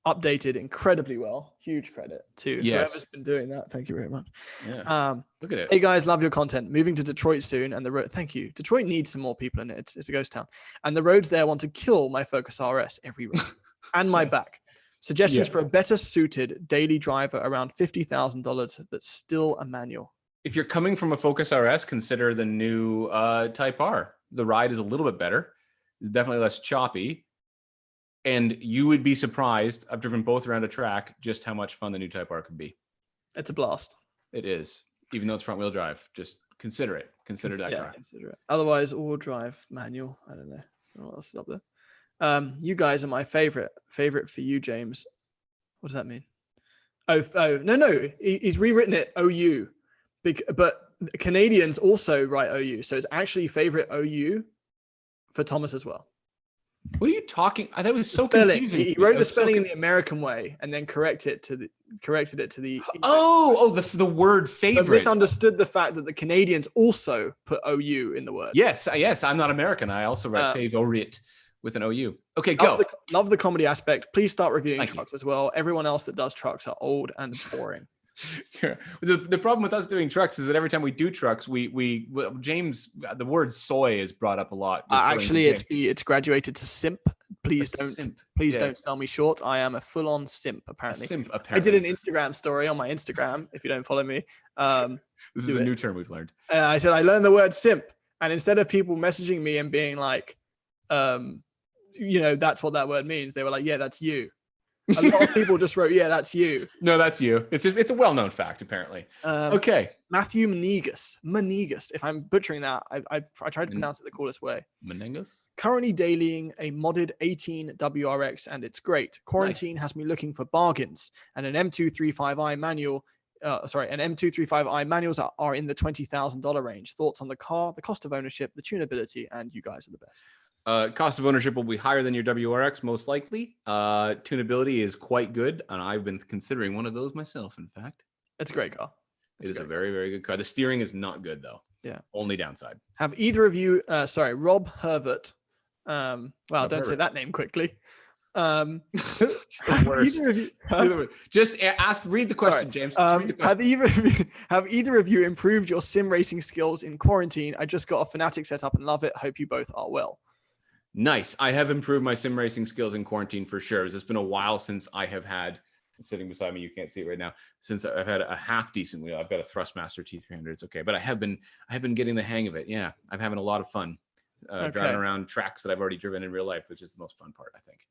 updated incredibly well. Huge credit to whoever's been doing that. Thank you very much. Yeah. Look at it. Hey guys, love your content. Moving to Detroit soon, and the road. Thank you. Detroit needs some more people in it. It's a ghost town, and the roads there want to kill my Focus RS every week and my back. Suggestions for a better suited daily driver around $50,000 that's still a manual. If you're coming from a Focus RS, consider the new Type R. The ride is a little bit better. It's definitely less choppy. And you would be surprised. I've driven both around a track, just how much fun the new Type R can be. It's a blast. It is. Even though it's front wheel drive. Just consider it. Consider that car. Consider it. Otherwise, all drive manual. I don't know what else is up there. You guys are my favorite. Favorite for you, James. What does that mean? Oh, no. He's rewritten it OU. But Canadians also write OU, so it's actually favorite OU for Thomas as well. What are you talking? That was so confusing. He wrote the spelling in the American way and then corrected it to the. The word favorite. But misunderstood the fact that the Canadians also put OU in the word. Yes. I'm not American. I also write favorite with an OU. Okay, go. Love the comedy aspect. Please start reviewing trucks as well. Everyone else that does trucks are old and boring. The problem with us doing trucks is that every time we do trucks, James, the word soy is brought up a lot. Actually, it's graduated to simp. Please don't sell me short. I am a full-on simp. Apparently, I did an Instagram story on my Instagram. If you don't follow me, this is a new term we've learned. I said I learned the word simp, and instead of people messaging me and being like, that's what that word means, they were like, yeah, that's you. A lot of people just wrote, yeah, that's you. No, that's you. It's a well-known fact, apparently. Okay. Matthew Menegas. If I'm butchering that, I tried to pronounce it the coolest way. Menegas? Currently dailying a modded 18 WRX, and it's great. Quarantine has me looking for bargains, and an M235i manual. An M235i manuals are in the $20,000 range. Thoughts on the car, the cost of ownership, the tunability, and you guys are the best. Cost of ownership will be higher than your WRX, most likely. Tunability is quite good, and I've been considering one of those myself, in fact. It's a great car. It is a very, very good car. The steering is not good, though. Yeah. Only downside. Have either of you, Rob Herbert. Don't say that name quickly. Either of you, just read the question, James. Have either of you improved your sim racing skills in quarantine? I just got a Fanatic set up and love it. Hope you both are well. Nice. I have improved my sim racing skills in quarantine for sure. It's been a while since I have had, sitting beside me, you can't see it right now, since I've had a half decent wheel. I've got a Thrustmaster T300. It's okay. But I have been getting the hang of it. Yeah. I'm having a lot of fun driving around tracks that I've already driven in real life, which is the most fun part, I think.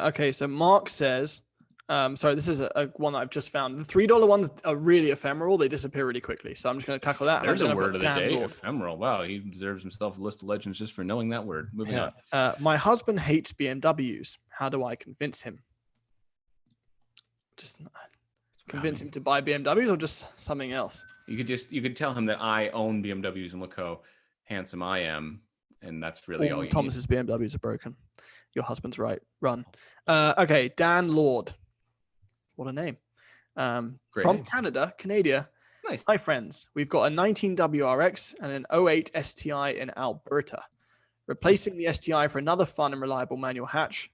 Okay. So Mark says, Sorry, this is a one that I've just found. The $3 ones are really ephemeral. They disappear really quickly. So I'm just going to tackle that. There's and a I'm gonna word put of the Dan day, Lord. ephemeral. Wow, he deserves himself a list of legends just for knowing that word. Moving on. My husband hates BMWs. How do I convince him? Just convince him to buy BMWs or just something else? You could tell him that I own BMWs and look how handsome I am, and that's really all you Thomas's BMWs are broken. Your husband's right. Run. Okay, Dan Lord. What a name. From name. Canada. Nice. Hi, friends. We've got a 19 WRX and an 08 STI in Alberta. Replacing the STI for another fun and reliable manual hatch.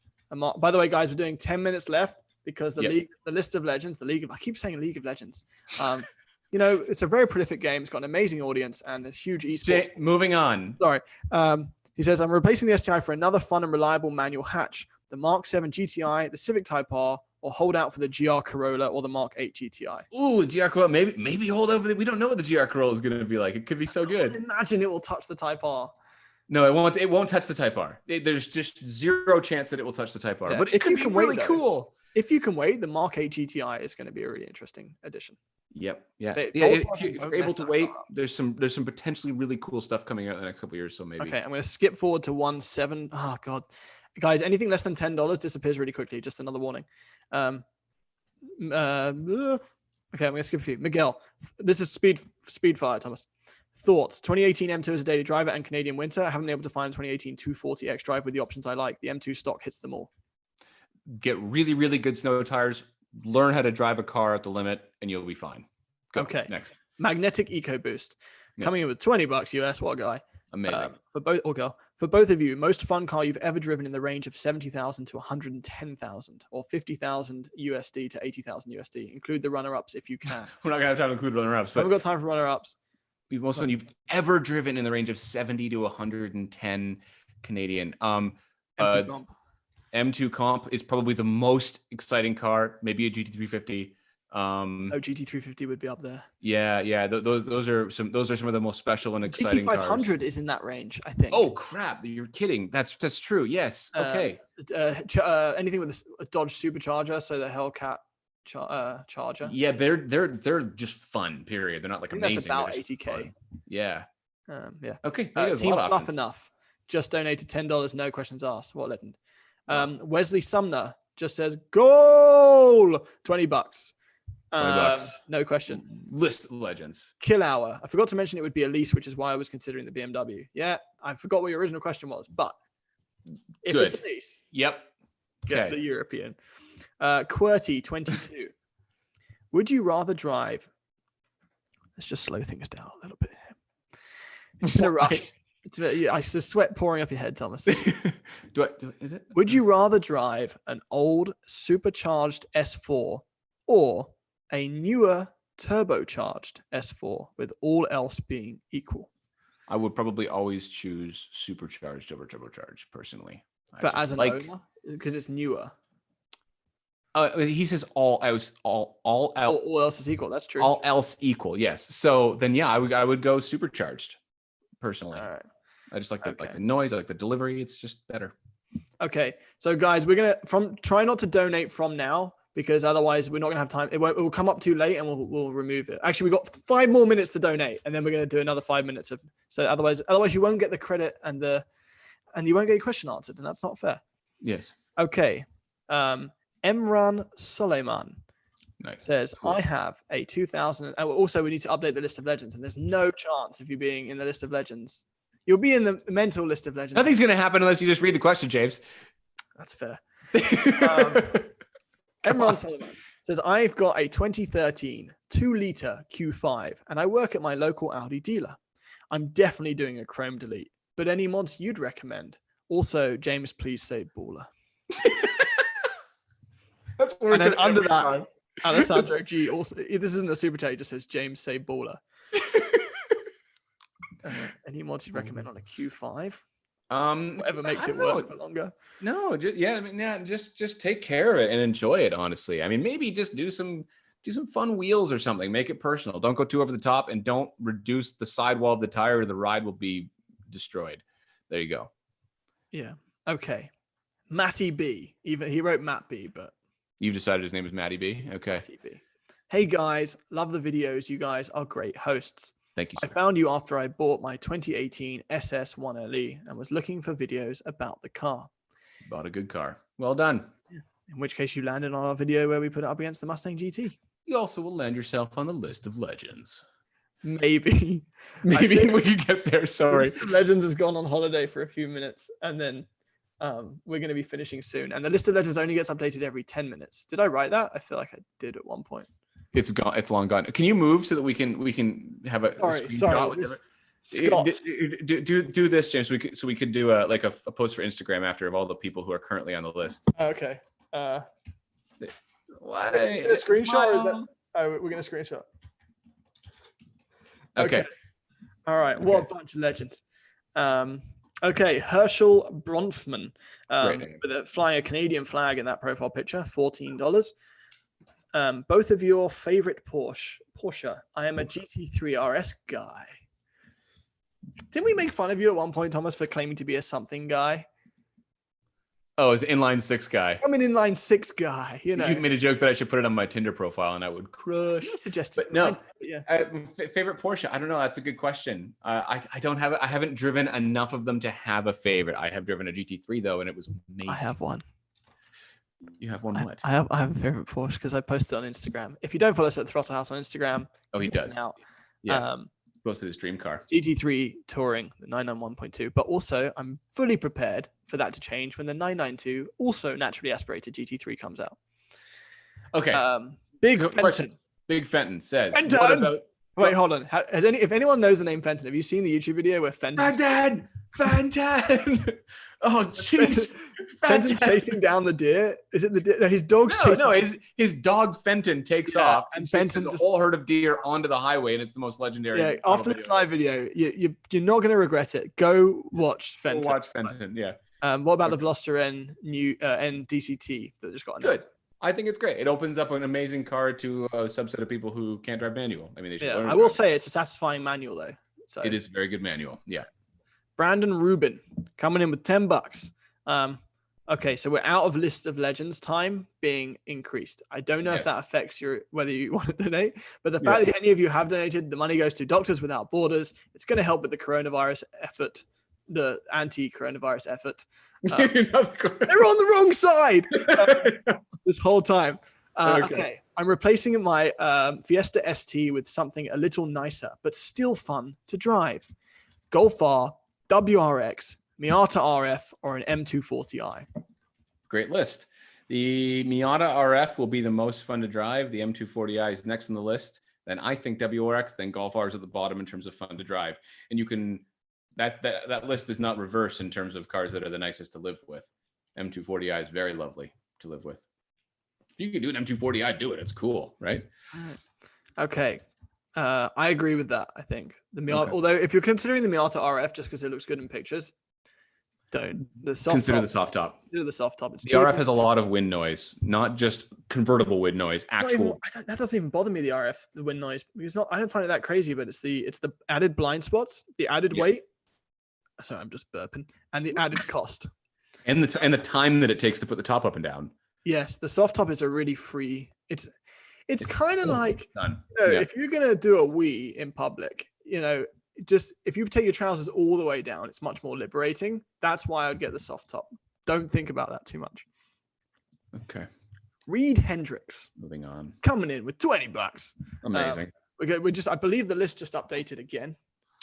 By the way, guys, we're doing 10 minutes left because the list of legends, I keep saying League of Legends. It's a very prolific game. It's got an amazing audience and a huge esports. Moving on. Sorry. He says, I'm replacing the STI for another fun and reliable manual hatch. The Mark 7 GTI, the Civic Type R, or hold out for the GR Corolla or the Mark 8 GTI. Ooh, GR Corolla. Maybe hold over. We don't know what the GR Corolla is going to be like. It could be so good. Imagine it will touch the Type R. No, it won't. It won't touch the Type R. There's just zero chance that it will touch the Type R. Yeah. But it could be really cool. If you can wait, the Mark 8 GTI is going to be a really interesting addition. Yep. Yeah. If you're able to wait, there's some potentially really cool stuff coming out in the next couple of years. So maybe. Okay, I'm going to skip forward to 1.7. Oh God, guys, anything less than $10 disappears really quickly. Just another warning. Okay, I'm going to skip a few. Miguel, this is speed fire, Thomas. Thoughts? 2018 M2 as a daily driver and Canadian winter. I haven't been able to find 2018 240X drive with the options I like. The M2 stock hits them all. Get really, really good snow tires. Learn how to drive a car at the limit, and you'll be fine. Go. Okay. Next. Magnetic EcoBoost. Coming in with $20 US. What a guy. Amazing. For both of you, most fun car you've ever driven in the range of 70,000 to 110,000 or 50,000 USD to 80,000 USD. Include the runner-ups if you can. We're not going to have time to include runner-ups. But we've got time for runner-ups. The most fun you've ever driven in the range of 70 to 110 Canadian. M2 Comp. M2 Comp is probably the most exciting car. Maybe a GT350. GT350 would be up there. Yeah. Those are some of the most special and exciting GT500 cars. is in that range, I think. Oh crap! You're kidding. That's true. Yes. Okay. Anything with a Dodge Supercharger, so the Hellcat Charger. Yeah, they're just fun. Period. They're not like amazing. That's about $80K. Fun. Yeah. Yeah. Okay. Team Fluff Enough. Just donated $10. No questions asked. What legend? Wesley Sumner just says goal. $20. $20. No question. List of legends. Kill Hour. I forgot to mention it would be a lease, which is why I was considering the BMW. Yeah, I forgot what your original question was, but if it's a lease, get the European. QWERTY 22. Would you rather drive? Let's just slow things down a little bit. It's been a rush. It's the sweat pouring off your head, Thomas. Is it? Would you rather drive an old supercharged S4 or a newer turbocharged S4 with all else being equal? I would probably always choose supercharged over turbocharged personally. But as an owner, because it's newer. He says all else is equal. That's true. All else equal. Yes. So then, yeah, I would go supercharged personally. All right. I just like the noise. I like the delivery. It's just better. Okay. So guys, we're going to try not to donate from now, because otherwise we're not going to have time. It will come up too late and we'll remove it. Actually, we've got 5 more minutes to donate, and then we're going to do another 5 minutes so otherwise you won't get the credit and you won't get your question answered, and that's not fair. Yes. Okay. Emran Suleiman says, cool. I have a 2000. Also, we need to update the list of legends, and there's no chance of you being in the list of legends. You'll be in the mental list of legends. Nothing's going to happen unless you just read the question, James. That's fair. Emran Suleiman says, I've got a 2013 2-liter Q5, and I work at my local Audi dealer. I'm definitely doing a Chrome delete, but any mods you'd recommend? Also, James, please say baller. That's worse. And then under that, Alessandro G also, this isn't a super chat, he just says James say baller. Any mods you'd recommend on a Q5? Whatever makes it work for longer. No, just take care of it and enjoy it. Honestly, I mean, maybe just do some fun wheels or something. Make it personal. Don't go too over the top, and don't reduce the sidewall of the tire, or the ride will be destroyed. There you go. Yeah. Okay. Matty B. Even he wrote Matt B, but You've decided his name is Matty B. Okay. TB. Hey guys, love the videos. You guys are great hosts. Thank you, I sir. found you after I bought my 2018 SS1LE and was looking for videos about the car. Bought a good car. Well done. In which case you landed on our video where we put it up against the Mustang GT. You also will land yourself on the list of legends. Maybe. Maybe think- when you get there. The Sorry. List of Legends has gone on holiday for a few minutes and then we're going to be finishing soon. And the List of Legends only gets updated every 10 minutes. Did I write that? I feel like I did at one point. It's gone. It's long gone. Can you move so that we can have a screenshot with this- it? Scott. Do this, James. So we could do a post for Instagram after of all the people who are currently on the list. Okay. Why? A screenshot or is that? Oh, we're going to screenshot. Okay. All right. What a bunch of legends. Okay. Herschel Bronfman Great name. with flying a Canadian flag in that profile picture, $14. Both of your favorite Porsche. I am a GT3 RS guy. Didn't we make fun of you at one point, Thomas, for claiming to be a something guy? Oh, it's inline 6 guy. I'm an inline 6 guy, you know. You made a joke that I should put it on my Tinder profile and I would crush. You suggested, But no. yeah. Favorite Porsche? I don't know. That's a good question. I don't have. I haven't driven enough of them to have a favorite. I have driven a GT3 though, and it was amazing. I have one. You have one. What? I have a favorite Porsche because I posted on Instagram. If you don't follow us at the Throttle House on Instagram, Oh, he you're does. missing out. Yeah. Posted his dream car. GT3 Touring, the 991.2. But also, I'm fully prepared for that to change when the 992, also naturally aspirated GT3, comes out. Okay. Big Good Fenton. question. Big Fenton says. Fenton! What about Wait, hold on. If anyone knows the name Fenton, have you seen the YouTube video where Fenton? Fenton? Fenton. Oh, jeez. Fenton's chasing down the deer. Is it the deer? No, his dog's chasing. No, his dog Fenton takes Yeah, off and and chases Fenton a just- whole herd of deer onto the highway, and it's the most legendary. Yeah, tunnel after this video. live video, you're not going to regret it. Go watch Go Fenton. watch Fenton. Yeah. What about the Veloster N new N DCT that just got announced? Good. I think it's great. It opens up an amazing car to a subset of people who can't drive manual. I mean, they should Yeah, learn. I to will drive. say it's a satisfying manual though. So It is a very good manual. Yeah. Brandon Rubin coming in with $10. Okay, so we're out of List of Legends time being increased. I don't know if that affects whether you want to donate, but the fact that any of you have donated, the money goes to Doctors Without Borders. It's going to help with the coronavirus effort, the anti-coronavirus effort. They're on the wrong side this whole time. Okay, I'm replacing my Fiesta ST with something a little nicer, but still fun to drive. Golf R, WRX, Miata RF, or an M240i. Great list. The Miata RF will be the most fun to drive. The M240i is next on the list. Then I think WRX, then Golf R is at the bottom in terms of fun to drive. And you can, that list is not reverse in terms of cars that are the nicest to live with. M240i is very lovely to live with. If you could do an M240i, do it. It's cool, right? Okay. I agree with that, I think. The Miata, Okay. although if you're considering the Miata RF just because it looks good in pictures, don't. The soft Consider top, the soft top. Consider the soft top. It's The RF has a lot of wind noise, not just convertible wind noise, not even, actual. that doesn't even bother me, the RF, the wind noise. Because I don't find it that crazy, but it's the added blind spots, the added Yeah. weight. Sorry, I'm just burping. And the added cost. And the time that it takes to put the top up and down. Yes, the soft top is a really free. It's kind of like, Done. you know, Yeah. if you're gonna do a wee in public, you know, just if you take your trousers all the way down, it's much more liberating. That's why I'd get the soft top. Don't think about that too much. Okay. Reed Hendricks Moving on. coming in with $20. Amazing. We're just, I believe the list just updated again.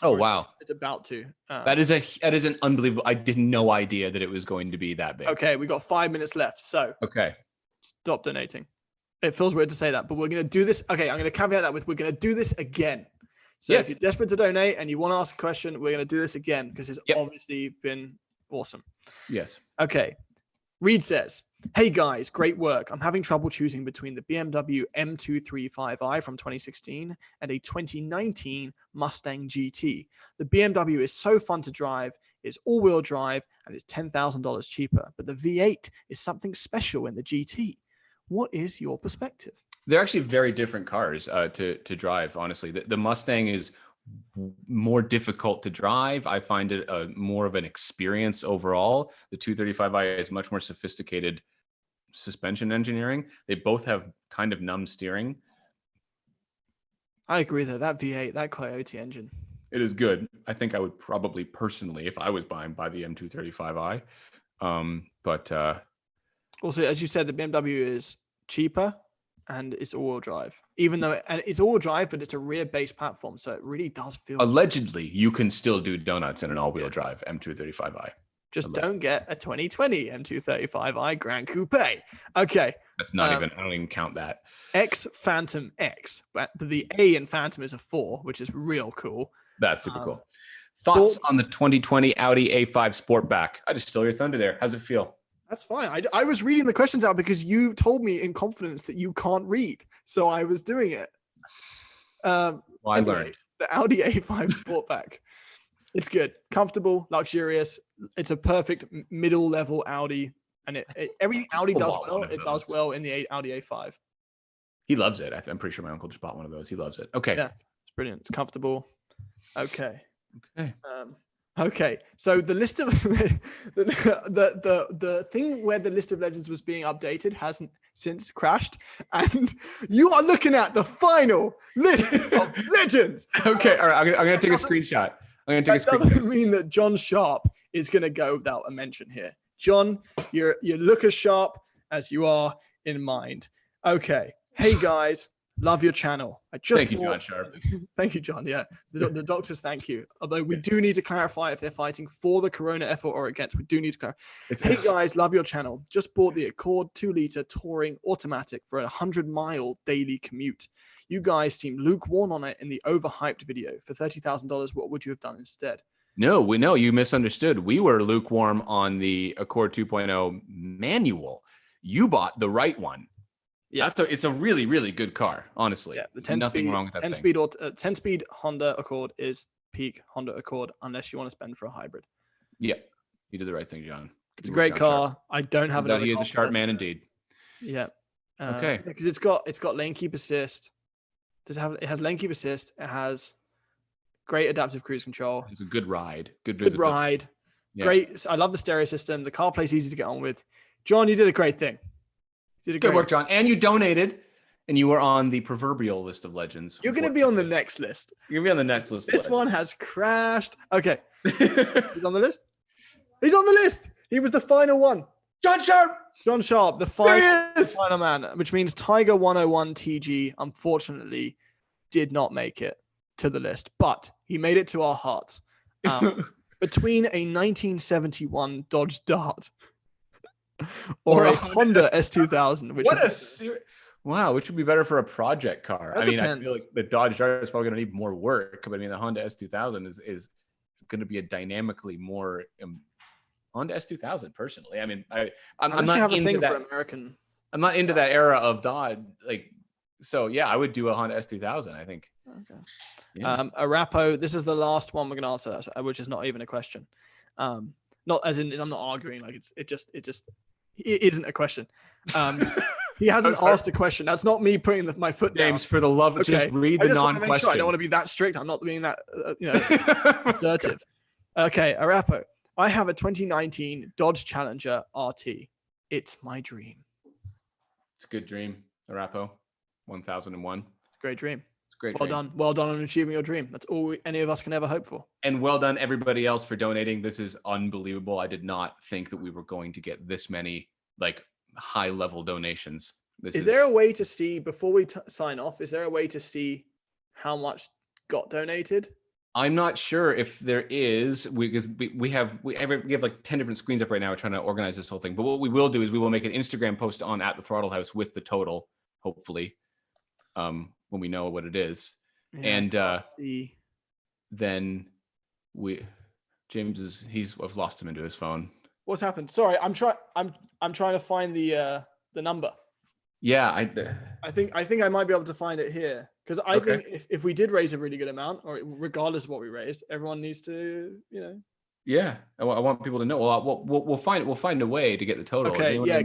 Oh, wow. It's about to. That is an unbelievable. I did no idea that it was going to be that big. Okay, we got 5 minutes left, so Okay. stop donating. It feels weird to say that, but we're gonna do this. Okay, I'm gonna caveat that with we're gonna do this again. So Yes. if you're desperate to donate and you want to ask a question, we're gonna do this again because it's Yep. obviously been awesome. Yes. Okay. Reed says, "Hey guys, great work. I'm having trouble choosing between the BMW M235i from 2016 and a 2019 Mustang GT. The BMW is so fun to drive, it's all-wheel drive, and is $10,000 cheaper. But the V8 is something special in the GT. What is your perspective?" They're actually very different cars to drive. Honestly, the Mustang is more difficult to drive. I find it more of an experience overall. The 235i is much more sophisticated suspension engineering. They both have kind of numb steering. I agree though. That V8, that Coyote engine. It is good. I think I would probably personally, if I was buying, buy the M235i. But Also, as you said, the BMW is cheaper and it's all-wheel drive. Even though it's all-wheel drive, but it's a rear-based platform, so it really does feel. allegedly, you can still do donuts in an all-wheel drive M235i. Just don't get a 2020 M235i Grand Coupe. Okay. That's not even. I don't even count that. X Phantom X, but the A in Phantom is a 4, which is real cool. That's super cool. Thoughts on the 2020 Audi A5 Sportback? I just stole your thunder there. How's it feel? That's fine. I was reading the questions out because you told me in confidence that you can't read, so I was doing it. Well, I learned. The Audi A5 Sportback. It's good, comfortable, luxurious. It's a perfect middle level Audi, and everything Audi does well. It does well in the Audi A5. He loves it. I'm pretty sure my uncle just bought one of those. He loves it. Okay. Yeah, it's brilliant. It's comfortable. Okay. Okay. Okay. So the list of the thing where the list of legends was being updated hasn't since crashed, and you are looking at the final list of legends. Okay. All right. I'm gonna take a screenshot. That doesn't mean that John Sharp is going to go without a mention here. John, you look as sharp as you are in mind. Okay. Hey guys, love your channel. Thank you, John Sharp. Thank you, John. Yeah, the doctors thank you. Although we do need to clarify if they're fighting for the Corona effort or against. We do need to clarify. Hey guys, love your channel. Just bought the Accord 2-liter touring automatic for a 100-mile daily commute. You guys seem lukewarm on it in the overhyped video. For $30,000, what would you have done instead? No, you misunderstood. We were lukewarm on the Accord 2.0 manual. You bought the right one. Yeah, it's a really, really good car, honestly. Yeah, the 10-speed, wrong with that 10-speed Honda Accord is peak Honda Accord, unless you want to spend for a hybrid. Yeah, you did the right thing, John. It's a great car. Sharp. I don't have another. He is a sharp man indeed. Yeah. Okay. Because it's got lane keep assist. It has lane keep assist. It has great adaptive cruise control. It's a good ride. Good ride. Yeah. Great. I love the stereo system. The CarPlay's easy to get on with. John, you did a great thing. Good work, John. And you donated, and you were on the proverbial list of legends. You're going to be on the next list. You're going to be on the next list. This one has crashed. Okay. He's on the list. He's on the list. He was the final one. John Sharp, the final man, which means Tiger 101 TG, unfortunately, did not make it to the list, but he made it to our hearts. Between a 1971 Dodge Dart or a Honda S2000, which would be better for a project car? That depends. I feel like the Dodge Dart is probably going to need more work, but I mean the Honda S2000 is going to be a dynamically more Honda S2000 personally. I mean, I'm not into that American. I'm not into that era of Dodge. So yeah, I would do a Honda S2000. I think. Okay. Yeah. Arapo. This is the last one we're going to answer, which is not even a question. Not as in I'm not arguing. It isn't a question. He hasn't asked a question. That's not me putting my foot down. James, for the love of just read the non-question. Sure I don't want to be that strict. I'm not being that assertive. Okay, Arapo. I have a 2019 Dodge Challenger RT. It's my dream. It's a good dream, Arapo. 1001. Great dream. It's a great dream. Well done. Well done on achieving your dream. That's all any of us can ever hope for. And well done, everybody else, for donating. This is unbelievable. I did not think that we were going to get this many high-level donations. Is there a way to see, before we sign off, is there a way to see how much got donated? I'm not sure if there is, because we have 10 different screens up right now. We're trying to organize this whole thing. But what we will do is we will make an Instagram post on @thethrottle_house with the total, hopefully, when we know what it is. Yeah, and then I've lost him into his phone. What's happened? Sorry, I'm trying to find the number. Yeah, I think I might be able to find it here, because I think if we did raise a really good amount, or regardless of what we raised, everyone needs to, Yeah, I want people to know. Well, we'll find a way to get the total. Okay, yeah,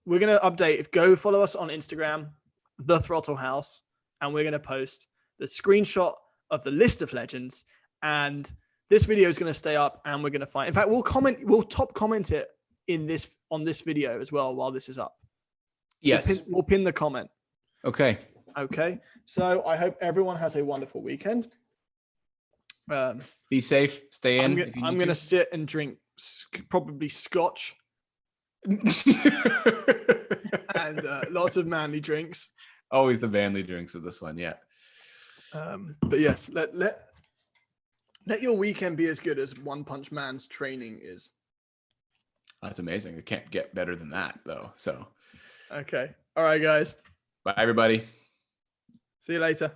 we're gonna update. Go follow us on Instagram, The Throttle House, and we're gonna post the screenshot of the list of legends, and this video is gonna stay up, and we're gonna find. In fact, we'll top comment it on this video as well while this is up. Yes. We'll pin the comment. Okay. Okay. So I hope everyone has a wonderful weekend. Be safe. Stay in. I'm going to sit and drink probably scotch and lots of manly drinks. Always the manly drinks of this one. Yeah. But yes, let your weekend be as good as One Punch Man's training is. That's amazing. It can't get better than that, though. So, okay. All right, guys. bye, everybody. See you later.